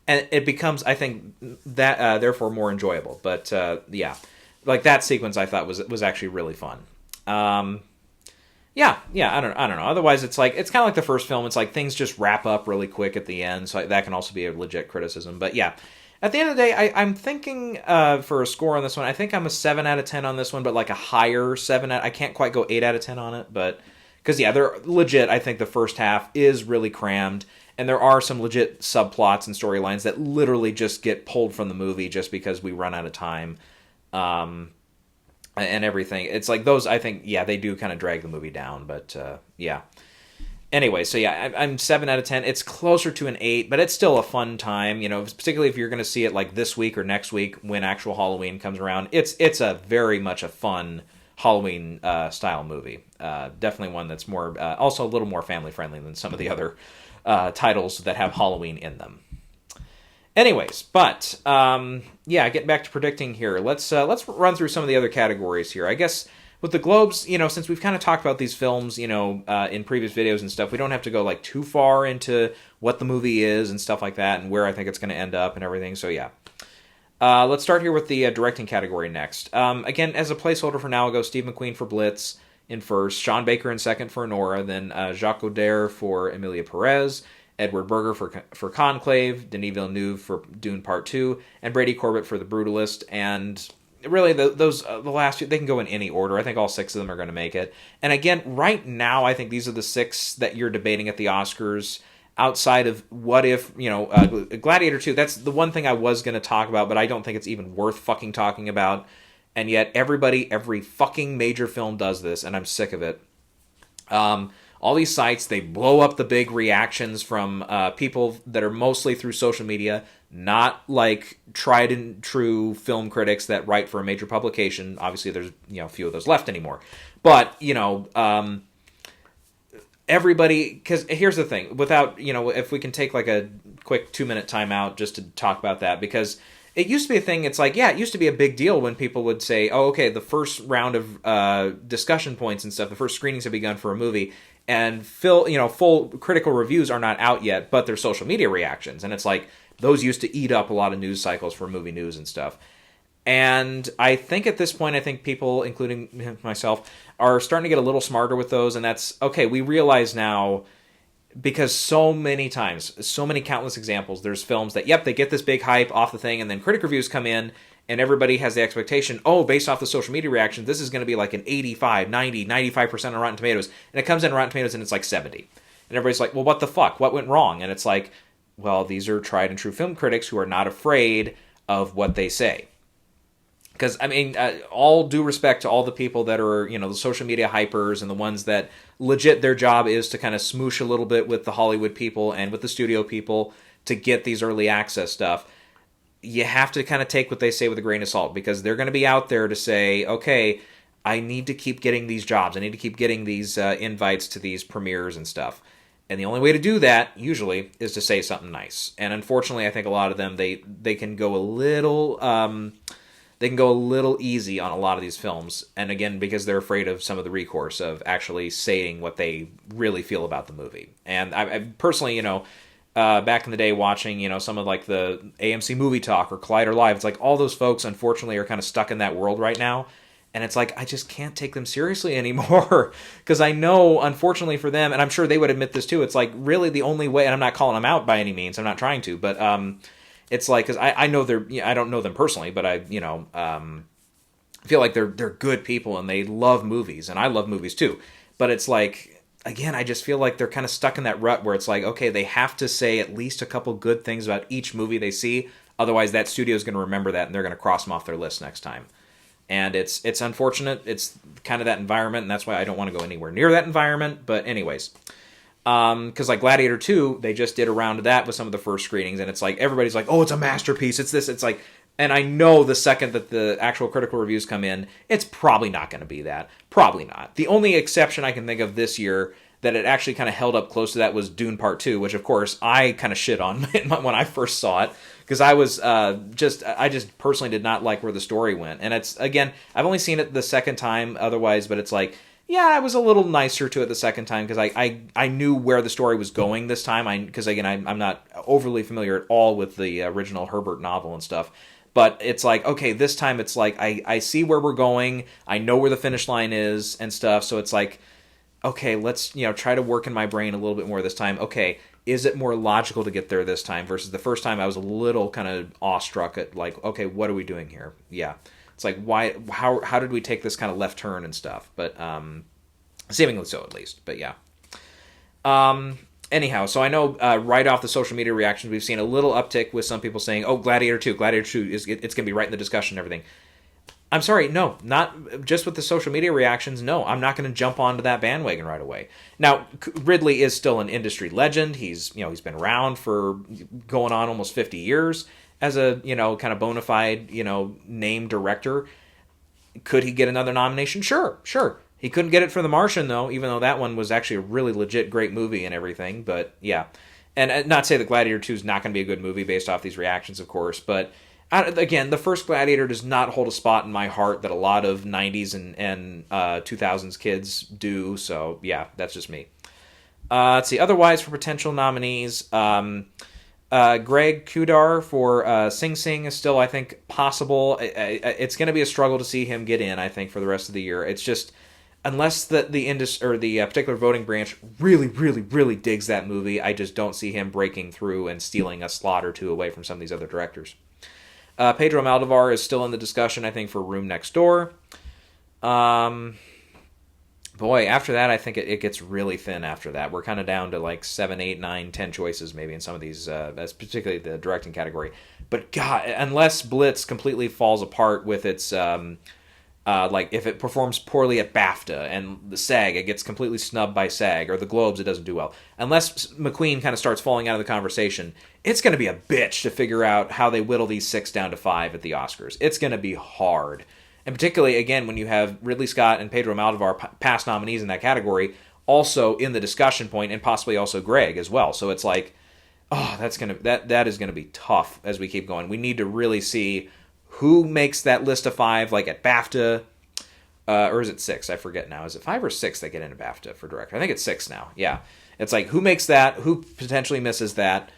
And it becomes, I think, that therefore more enjoyable. But yeah, like that sequence I thought was actually really fun. Yeah, I don't know. Otherwise, it's kind of like the first film. It's like things just wrap up really quick at the end, so that can also be a legit criticism. But yeah, at the end of the day, I'm thinking for a score on this one, I think I'm a 7 out of 10 on this one, but like a higher 7 I can't quite go 8 out of 10 on it, but because yeah, they're legit. I think the first half is really crammed, and there are some legit subplots and storylines that literally just get pulled from the movie just because we run out of time. And everything. It's like those, I think, yeah, they do kind of drag the movie down, but yeah. Anyway, so yeah, I'm 7 out of 10. It's closer to an 8, but it's still a fun time, particularly if you're going to see it like this week or next week when actual Halloween comes around. It's a very much a fun Halloween style movie. Definitely one that's more, also a little more family friendly than some of the other titles that have Halloween in them. Anyways, but yeah, getting back to predicting here, let's run through some of the other categories here. I guess with the Globes, since we've kind of talked about these films, in previous videos and stuff, we don't have to go like too far into what the movie is and stuff like that, and where I think it's going to end up and everything. So yeah, let's start here with the directing category next. Again, as a placeholder for now, I'll go Steve McQueen for Blitz in first, Sean Baker in second for Nora, then Jacques Audiard for Emilia Perez, Edward Berger for Conclave, Denis Villeneuve for Dune Part 2, and Brady Corbett for The Brutalist. And really, the last few, they can go in any order. I think all 6 of them are going to make it. And again, right now, I think these are the 6 that you're debating at the Oscars. Outside of what if, Gladiator 2, that's the one thing I was going to talk about, but I don't think it's even worth fucking talking about. And yet every fucking major film does this, and I'm sick of it. All these sites, they blow up the big reactions from people that are mostly through social media, not like tried and true film critics that write for a major publication. Obviously, there's few of those left anymore. But, everybody, because here's the thing, without, if we can take like a quick 2-minute timeout just to talk about that, because it used to be a thing. It's like, it used to be a big deal when people would say, oh, okay, the first round of discussion points and stuff, the first screenings have begun for a movie, and full critical reviews are not out yet, but they're social media reactions. And it's like, those used to eat up a lot of news cycles for movie news and stuff. And I think at this point, people, including myself, are starting to get a little smarter with those. And that's, okay, we realize now, because so many times, so many countless examples, there's films that, they get this big hype off the thing, and then critic reviews come in, and everybody has the expectation, based off the social media reaction, this is going to be like an 85, 90, 95% on Rotten Tomatoes. And it comes in Rotten Tomatoes and it's like 70. And everybody's like, well, what the fuck? What went wrong? And it's like, well, these are tried and true film critics who are not afraid of what they say. Because, all due respect to all the people that are, the social media hypers and the ones that legit their job is to kind of smoosh a little bit with the Hollywood people and with the studio people to get these early access stuff, you have to kind of take what they say with a grain of salt, because they're going to be out there to say, okay, I need to keep getting these jobs. I need to keep getting these invites to these premieres and stuff. And the only way to do that, usually, is to say something nice. And unfortunately, I think a lot of them, they can go a little... they can go a little easy on a lot of these films. And again, because they're afraid of some of the recourse of actually saying what they really feel about the movie. And I personally, back in the day watching, some of like the AMC Movie Talk or Collider Live, it's like all those folks, unfortunately, are kind of stuck in that world right now. And it's like, I just can't take them seriously anymore. Because I know, unfortunately for them, and I'm sure they would admit this too, it's like really the only way, and I'm not calling them out by any means, I'm not trying to, but it's like, because I know I don't know them personally, but I feel like they're good people and they love movies, and I love movies too. But it's like, again, I just feel like they're kind of stuck in that rut where it's like, okay, they have to say at least a couple good things about each movie they see, otherwise that studio is going to remember that and they're going to cross them off their list next time. And it's unfortunate. It's kind of that environment, and that's why I don't want to go anywhere near that environment. But anyways, because like Gladiator 2, they just did a round of that with some of the first screenings, and it's like everybody's like, oh, it's a masterpiece, it's this, it's like, and I know the second that the actual critical reviews come in, it's probably not going to be that. Probably not. The only exception I can think of this year that it actually kind of held up close to that was Dune Part 2, which of course I kind of shit on when I first saw it, because I was I just personally did not like where the story went. And it's, again, I've only seen it the second time otherwise, but it's like, yeah, I was a little nicer to it the second time because I knew where the story was going this time. Because again, I'm not overly familiar at all with the original Herbert novel and stuff. But it's like, okay, this time it's like I see where we're going. I know where the finish line is and stuff. So it's like, okay, let's try to work in my brain a little bit more this time. Okay, is it more logical to get there this time versus the first time I was a little kind of awestruck at like, okay, what are we doing here? Yeah. It's like, why? How did we take this kind of left turn and stuff? But seemingly so, at least. But yeah. Anyhow, so I know right off the social media reactions, we've seen a little uptick with some people saying, "Oh, Gladiator 2 it's going to be right in the discussion and everything." I'm sorry, no, not just with the social media reactions. No, I'm not going to jump onto that bandwagon right away. Now, Ridley is still an industry legend. He's been around for going on almost 50 years. As a, kind of bona fide, named director. Could he get another nomination? Sure. He couldn't get it for The Martian, though, even though that one was actually a really legit great movie and everything. But, yeah. And not to say that Gladiator 2 is not going to be a good movie based off these reactions, of course. But, again, the first Gladiator does not hold a spot in my heart that a lot of 90s and 2000s kids do. So, yeah, that's just me. Let's see. Otherwise, for potential nominees... Greg Kudar for Sing Sing is still, I think, possible. It's going to be a struggle to see him get in, I think, for the rest of the year. It's just, unless the particular voting branch really, really, really digs that movie, I just don't see him breaking through and stealing a slot or two away from some of these other directors. Pedro Almodovar is still in the discussion, I think, for Room Next Door. Boy, after that, I think it gets really thin after that. We're kind of down to like 7, 8, 9, 10 choices maybe in some of these, particularly the directing category. But God, unless Blitz completely falls apart with its, like if it performs poorly at BAFTA and the SAG, it gets completely snubbed by SAG, or the Globes, it doesn't do well. Unless McQueen kind of starts falling out of the conversation, it's going to be a bitch to figure out how they whittle these 6 down to 5 at the Oscars. It's going to be hard. And particularly, again, when you have Ridley Scott and Pedro Almodovar, past nominees in that category, also in the discussion point, and possibly also Greg as well. So it's like, oh, that is gonna be tough as we keep going. We need to really see who makes that list of 5, like at BAFTA, or is it 6? I forget now. Is it 5 or 6 that get into BAFTA for director? I think it's 6 now. Yeah, it's like who makes that, who potentially misses that.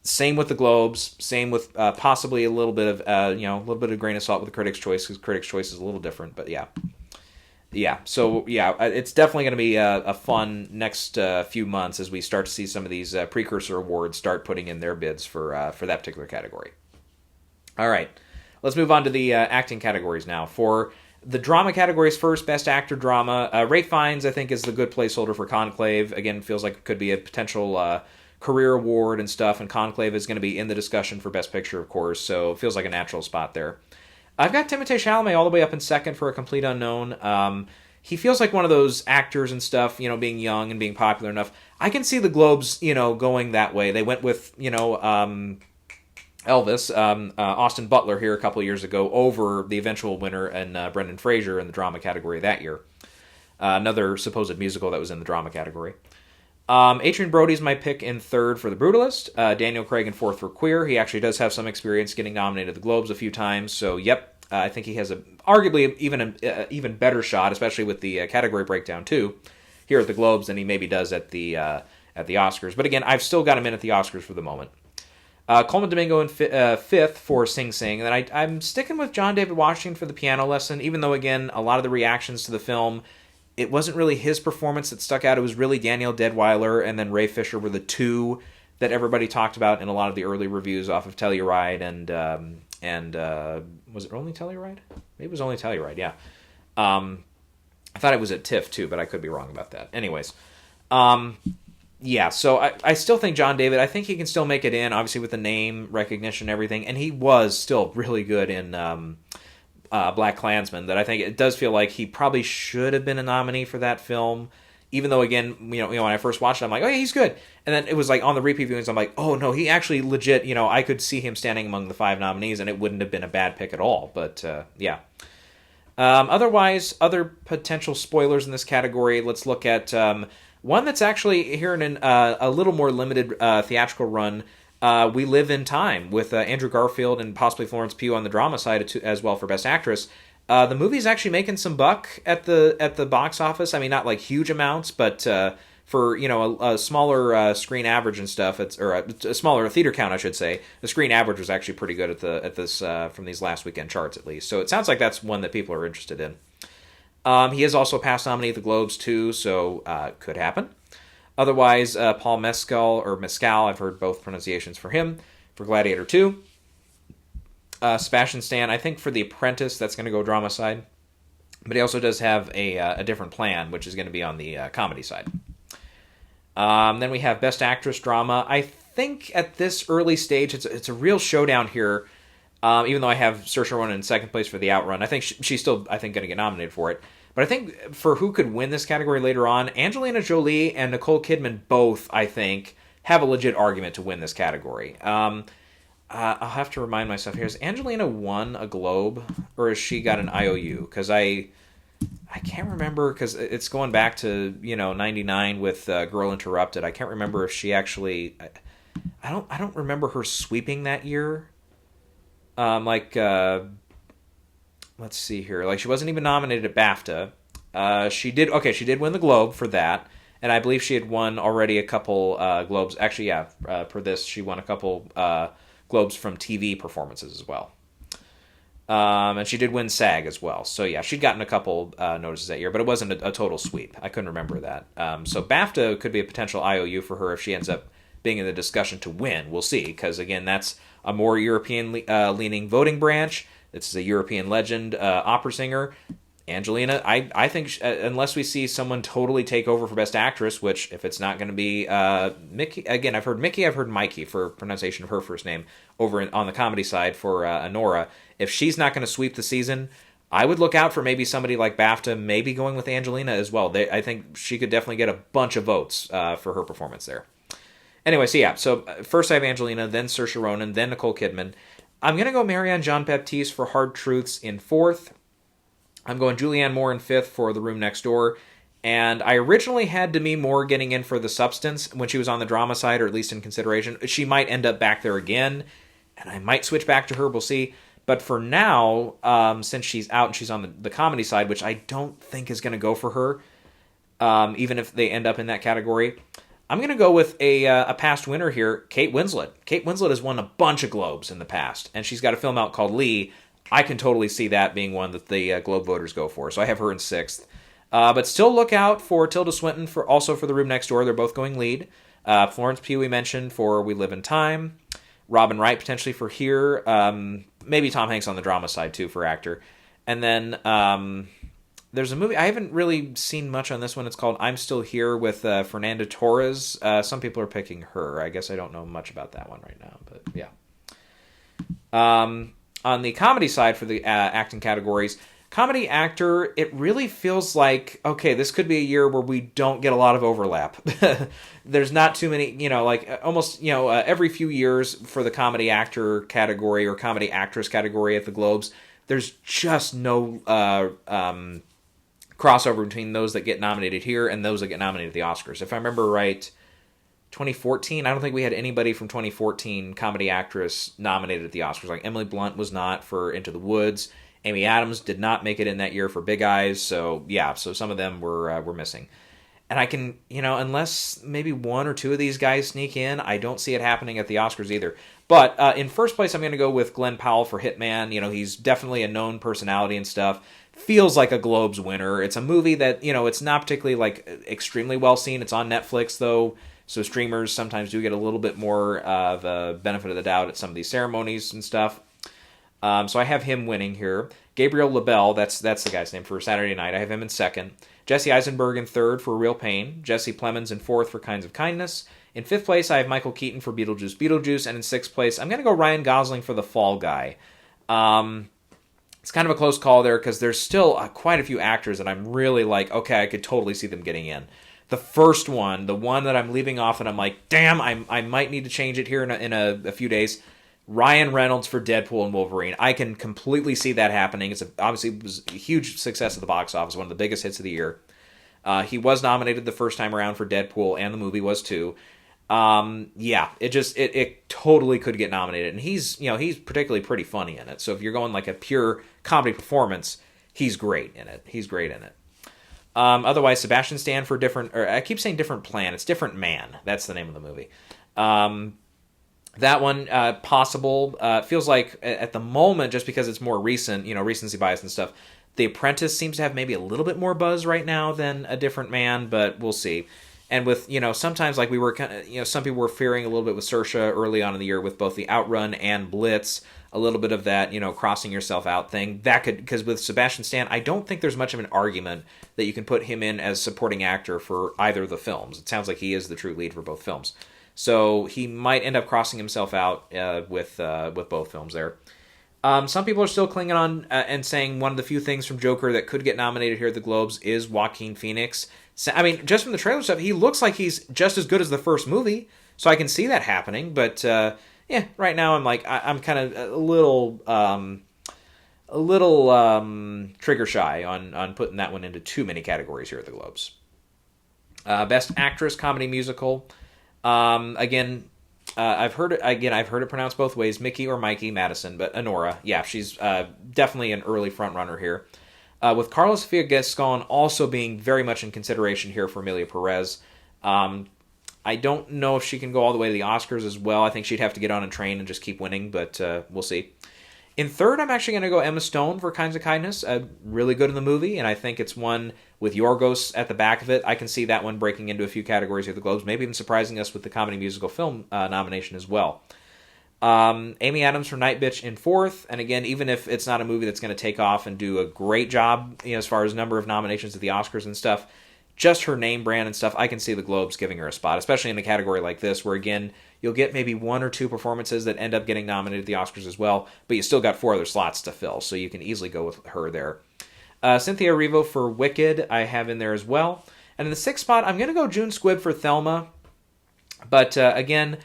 Same with the Globes. Same with possibly a little bit of a little bit of grain of salt with the Critics' Choice, because Critics' Choice is a little different. But yeah. So yeah, it's definitely going to be a fun next few months as we start to see some of these precursor awards start putting in their bids for that particular category. All right, let's move on to the acting categories now. For the drama categories first, Best Actor Drama. Ralph Fiennes, I think, is the good placeholder for Conclave. Again, feels like it could be a potential career award and stuff, and Conclave is going to be in the discussion for Best Picture, of course, so it feels like a natural spot there. I've got Timothée Chalamet all the way up in second for A Complete Unknown. He feels like one of those actors and stuff, being young and being popular enough. I can see the Globes, going that way. They went with, Elvis, Austin Butler here a couple of years ago over the eventual winner and Brendan Fraser in the drama category that year. Another supposed musical that was in the drama category. Adrian Brody's my pick in third for The Brutalist. Daniel Craig in fourth for Queer. He actually does have some experience getting nominated at the Globes a few times, so yep, I think he has arguably even better shot, especially with the category breakdown too, here at the Globes than he maybe does at the Oscars. But again, I've still got him in at the Oscars for the moment. Coleman Domingo in fifth for Sing Sing. And then I'm sticking with John David Washington for The Piano Lesson, even though, again, a lot of the reactions to the film, it wasn't really his performance that stuck out. It was really Daniel Deadwyler and then Ray Fisher were the two that everybody talked about in a lot of the early reviews off of Telluride and was it only Telluride? Maybe it was only Telluride, yeah. I thought it was at TIFF too, but I could be wrong about that. Anyways, yeah, so I still think John David, I think he can still make it in, obviously with the name recognition and everything, and he was still really good in Black Klansman, that I think it does feel like he probably should have been a nominee for that film, even though, again, when I first watched it, I'm like, oh yeah, he's good, and then it was like on the repeat viewings, I'm like, oh no, he actually legit, I could see him standing among the 5 nominees, and it wouldn't have been a bad pick at all, but yeah. Otherwise, other potential spoilers in this category, let's look at one that's actually here in a little more limited theatrical run. We Live in Time with Andrew Garfield and possibly Florence Pugh on the drama side as well for Best Actress. The movie's actually making some buck at the box office. I mean, not like huge amounts, but for a smaller screen average and stuff, or a smaller theater count, I should say, the screen average was actually pretty good at this from these last weekend charts at least. So it sounds like that's one that people are interested in. He is also a past nominee at the Globes too, so could happen. Otherwise, Paul Mescal, I've heard both pronunciations for him, for Gladiator 2. Sebastian Stan, I think for The Apprentice, that's going to go drama side. But he also does have a different plan, which is going to be on the comedy side. Then we have Best Actress Drama. I think at this early stage, it's a real showdown here. Even though I have Saoirse Ronan in second place for The Outrun, I think she's still, going to get nominated for it. But I think for who could win this category later on, Angelina Jolie and Nicole Kidman both, I think, have a legit argument to win this category. I'll have to remind myself here, has Angelina won a Globe, or has she got an IOU? Because I can't remember, because it's going back to 99 with Girl Interrupted. I can't remember if she actually, I don't remember her sweeping that year. Let's see here. Like, she wasn't even nominated at BAFTA. She did win the Globe for that, and I believe she had won already a couple Globes. Actually, yeah, for this, she won a couple Globes from TV performances as well. And she did win SAG as well. So yeah, she'd gotten a couple notices that year, but it wasn't a total sweep. I couldn't remember that. So BAFTA could be a potential IOU for her if she ends up being in the discussion to win. We'll see, because again, that's a more European leaning voting branch. This is a European legend opera singer. Angelina, I think unless we see someone totally take over for Best Actress, which if it's not going to be Mickey, again, I've heard Mickey, I've heard Mikey for pronunciation of her first name on the comedy side for Honora. If she's not going to sweep the season, I would look out for maybe somebody like BAFTA, maybe going with Angelina as well. I think she could definitely get a bunch of votes for her performance there. Anyway, so first I have Angelina, then Saoirse Ronan, then Nicole Kidman. I'm going to go Marianne Jean-Baptiste for Hard Truths in fourth. I'm going Julianne Moore in fifth for The Room Next Door. And I originally had Demi Moore getting in for The Substance when she was on the drama side, or at least in consideration. She might end up back there again, and I might switch back to her. We'll see. But for now, since she's out and she's on the comedy side, which I don't think is going to go for her, even if they end up in that category, I'm going to go with a past winner here, Kate Winslet. Kate Winslet has won a bunch of Globes in the past, and she's got a film out called Lee. I can totally see that being one that the Globe voters go for, so I have her in sixth. But still look out for Tilda Swinton also for The Room Next Door. They're both going lead. Florence Pugh we mentioned for We Live in Time. Robin Wright potentially for Here. Maybe Tom Hanks on the drama side too for actor. And then there's a movie, I haven't really seen much on this one. It's called I'm Still Here with Fernanda Torres. Some people are picking her. I guess I don't know much about that one right now, but yeah. On the comedy side for the acting categories, comedy actor, it really feels like, okay, this could be a year where we don't get a lot of overlap. There's not too many, almost, every few years for the comedy actor category or comedy actress category at the Globes, there's just no crossover between those that get nominated here and those that get nominated at the Oscars. If I remember right, 2014, I don't think we had anybody from 2014 comedy actress nominated at the Oscars. Like Emily Blunt was not for Into the Woods. Amy Adams did not make it in that year for Big Eyes. So yeah, so some of them were missing. And I can, unless maybe one or two of these guys sneak in, I don't see it happening at the Oscars either. But in first place, I'm going to go with Glenn Powell for Hitman. He's definitely a known personality and stuff. Feels like a Globes winner. It's a movie that, it's not particularly extremely well seen. It's on Netflix though. So streamers sometimes do get a little bit more of a benefit of the doubt at some of these ceremonies and stuff. So I have him winning here. Gabriel LaBelle, that's the guy's name for Saturday Night. I have him in second. Jesse Eisenberg in third for Real Pain. Jesse Plemons in fourth for Kinds of Kindness. In fifth place, I have Michael Keaton for Beetlejuice. And in sixth place, I'm going to go Ryan Gosling for The Fall Guy. It's kind of a close call there because there's still quite a few actors that I'm really like, okay, I could totally see them getting in. The first one, the one that I'm leaving off and I'm like, damn, I might need to change it here in a few days. Ryan Reynolds for Deadpool and Wolverine. I can completely see that happening. Obviously it was a huge success at the box office, one of the biggest hits of the year. He was nominated the first time around for Deadpool, and the movie was too. It totally could get nominated, and he's particularly pretty funny in it. So if you're going like a pure comedy performance, he's great in it. Otherwise, Sebastian Stan for I keep saying Different Plan. It's Different Man. That's the name of the movie. That one, possible. Feels like at the moment, just because it's more recent, recency bias and stuff, The Apprentice seems to have maybe a little bit more buzz right now than A Different Man, but we'll see. And with, sometimes like we were kind of, some people were fearing a little bit with Saoirse early on in the year with both the Outrun and Blitz, a little bit of that, crossing yourself out thing. That could, because with Sebastian Stan, I don't think there's much of an argument that you can put him in as supporting actor for either of the films. It sounds like he is the true lead for both films. So he might end up crossing himself out with both films there. Some people are still clinging on and saying one of the few things from Joker that could get nominated here at the Globes is Joaquin Phoenix. I mean, just from the trailer stuff, he looks like he's just as good as the first movie, so I can see that happening. But right now I'm like I'm kind of a little trigger shy on putting that one into too many categories here at the Globes. Best Actress Comedy Musical. I've heard it pronounced both ways, Mickey or Mikey Madison, but Honora, yeah, she's definitely an early front runner here. With Carlos Sofia Gascon also being very much in consideration here for Amelia Perez. I don't know if she can go all the way to the Oscars as well. I think she'd have to get on a train and just keep winning, but we'll see. In third, I'm actually going to go Emma Stone for Kinds of Kindness. Really good in the movie, and I think it's one with Yorgos at the back of it. I can see that one breaking into a few categories here at the Globes, maybe even surprising us with the comedy musical film nomination as well. Amy Adams for Night Bitch in fourth, and again, even if it's not a movie that's going to take off and do a great job, as far as number of nominations at the Oscars and stuff, just her name brand and stuff, I can see the Globes giving her a spot, especially in a category like this, where again, you'll get maybe one or two performances that end up getting nominated at the Oscars as well, but you still got 4 other slots to fill, so you can easily go with her there. Cynthia Erivo for Wicked, I have in there as well. And in the 6th spot, I'm going to go June Squibb for Thelma, but again,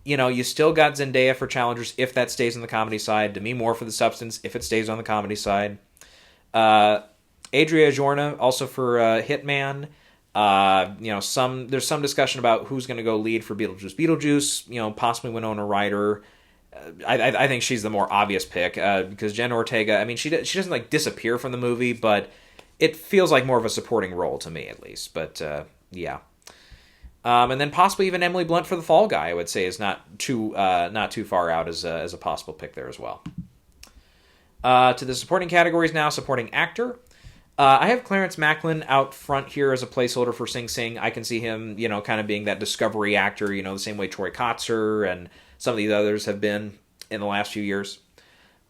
you still got Zendaya for Challengers if that stays on the comedy side, Demi Moore for The Substance if it stays on the comedy side. Adria Arjona also for Hitman. There's some discussion about who's going to go lead for Beetlejuice. Beetlejuice, possibly Winona Ryder. I think she's the more obvious pick because Jen Ortega. I mean, she doesn't like disappear from the movie, but it feels like more of a supporting role to me at least. But yeah, and then possibly even Emily Blunt for The Fall Guy. I would say is not too far out as a possible pick there as well. To the supporting categories now, supporting actor. I have Clarence Macklin out front here as a placeholder for Sing Sing. I can see him, kind of being that discovery actor, the same way Troy Kotzer and some of these others have been in the last few years.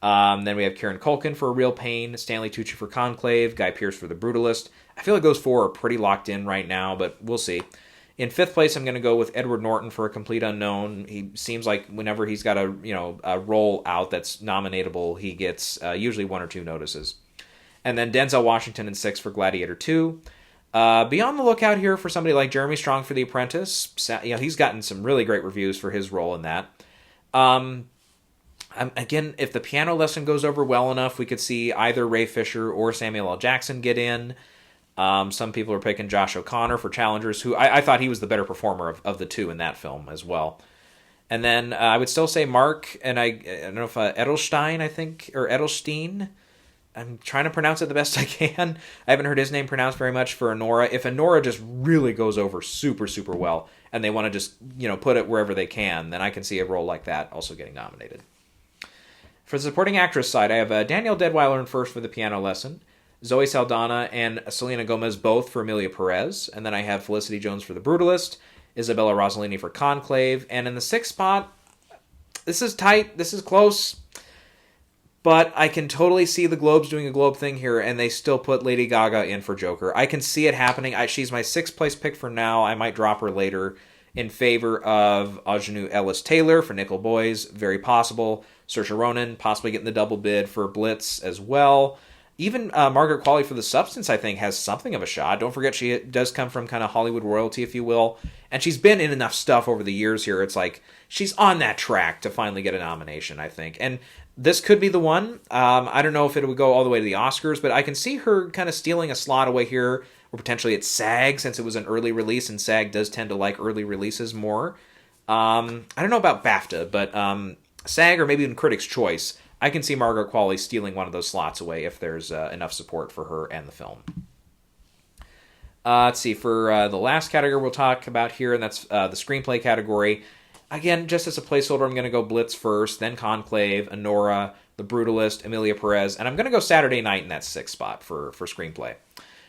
Then we have Kieran Culkin for A Real Pain, Stanley Tucci for Conclave, Guy Pearce for The Brutalist. I feel like those 4 are pretty locked in right now, but we'll see. In 5th place, I'm going to go with Edward Norton for A Complete Unknown. He seems like whenever he's got a role out that's nominatable, he gets usually 1 or 2 notices. And then Denzel Washington in 6th for Gladiator 2. Be on the lookout here for somebody like Jeremy Strong for The Apprentice. He's gotten some really great reviews for his role in that. Again, if the piano lesson goes over well enough, we could see either Ray Fisher or Samuel L. Jackson get in. Some people are picking Josh O'Connor for Challengers, who I thought he was the better performer of the 2 in that film as well. And then I would still say Mark, and I don't know if Edelstein, I think, or Edelstein. I'm trying to pronounce it the best I can. I haven't heard his name pronounced very much for Honora. If Honora just really goes over super, super well, and they want to just, put it wherever they can, then I can see a role like that also getting nominated. For the supporting actress side, I have Danielle Deadwyler in first for The Piano Lesson, Zoe Saldana and Selena Gomez both for Emilia Perez, and then I have Felicity Jones for The Brutalist, Isabella Rossellini for Conclave, and in the 6th spot, this is tight, this is close, but I can totally see the Globes doing a Globe thing here, and they still put Lady Gaga in for Joker. I can see it happening. She's my 6th place pick for now. I might drop her later in favor of Aunjanue Ellis-Taylor for Nickel Boys. Very possible. Saoirse Ronan possibly getting the double bid for Blitz as well. Even Margaret Qualley for The Substance, I think, has something of a shot. Don't forget, she does come from kind of Hollywood royalty, if you will. And she's been in enough stuff over the years here. It's like she's on that track to finally get a nomination, I think. And this could be the one. I don't know if it would go all the way to the Oscars, but I can see her kind of stealing a slot away here, or potentially at SAG, since it was an early release, and SAG does tend to like early releases more. I don't know about BAFTA, but SAG or maybe even Critics' Choice, I can see Margaret Qualley stealing one of those slots away if there's enough support for her and the film. Let's see, for the last category we'll talk about here, and that's the screenplay category. Again, just as a placeholder, I'm going to go Blitz first, then Conclave, Honora, The Brutalist, Emilia Perez, and I'm going to go Saturday Night in that 6th spot for screenplay.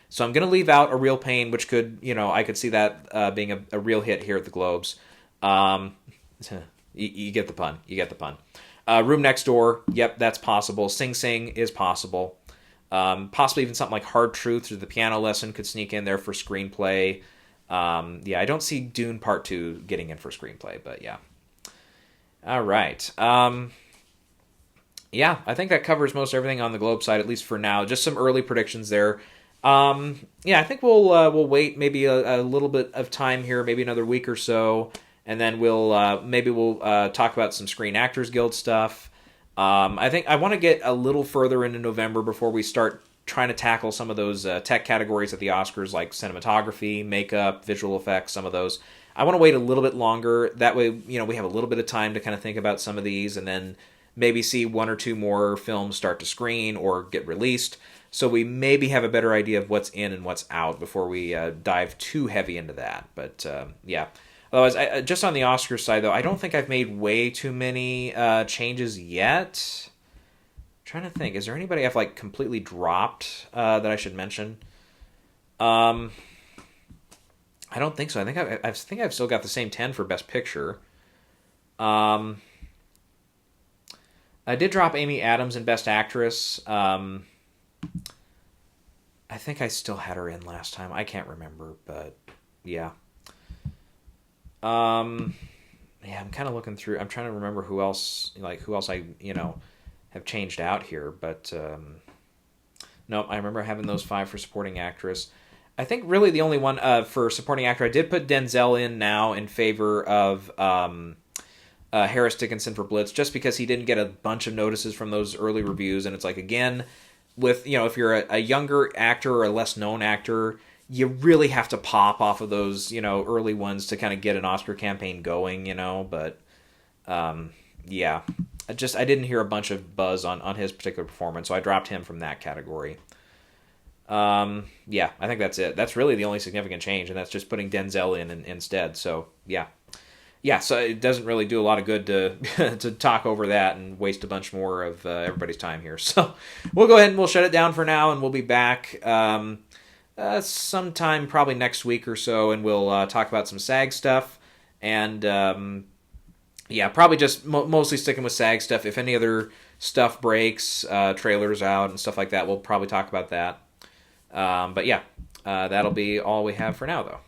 So I'm going to leave out A Real Pain, which could, I could see that being a real hit here at the Globes. You get the pun. You get the pun. Room Next Door, yep, that's possible. Sing Sing is possible. Possibly even something like Hard Truth or The Piano Lesson could sneak in there for screenplay. I don't see Dune Part 2 getting in for screenplay, but yeah. All right. I think that covers most everything on the Globe side, at least for now. Just some early predictions there. I think we'll wait maybe a little bit of time here, maybe another week or so, and then we'll talk about some Screen Actors Guild stuff. I think I want to get a little further into November before we start trying to tackle some of those tech categories at the Oscars, like cinematography, makeup, visual effects, some of those. I want to wait a little bit longer. That way, we have a little bit of time to kind of think about some of these, and then maybe see 1 or 2 more films start to screen or get released. So we maybe have a better idea of what's in and what's out before we dive too heavy into that. But Otherwise, just on the Oscars side, though, I don't think I've made way too many changes yet. trying to think. Is there anybody I've like completely dropped that I should mention? Um, I don't think so. I think I've still got the same 10 for Best Picture. Um, I did drop Amy Adams in Best Actress. I think I still had her in last time. I can't remember, but yeah. Um, yeah, I'm kind of looking through. I'm trying to remember who else I have changed out here, but no, I remember having those 5 for supporting actress. I think really the only one for supporting actor I did put Denzel in now in favor of Harris Dickinson for Blitz, just because he didn't get a bunch of notices from those early reviews, and it's like again with if you're a younger actor or a less known actor, you really have to pop off of those early ones to kind of get an Oscar campaign going, but yeah, I didn't hear a bunch of buzz on his particular performance, so I dropped him from that category. Yeah, I think that's it. That's really the only significant change, and that's just putting Denzel in instead. So yeah. So it doesn't really do a lot of good to to talk over that and waste a bunch more of everybody's time here. So we'll go ahead and we'll shut it down for now, and we'll be back sometime probably next week or so, and we'll talk about some SAG stuff, and yeah, probably just mostly sticking with SAG stuff. If any other stuff breaks, trailers out and stuff like that, we'll probably talk about that. But yeah, that'll be all we have for now, though.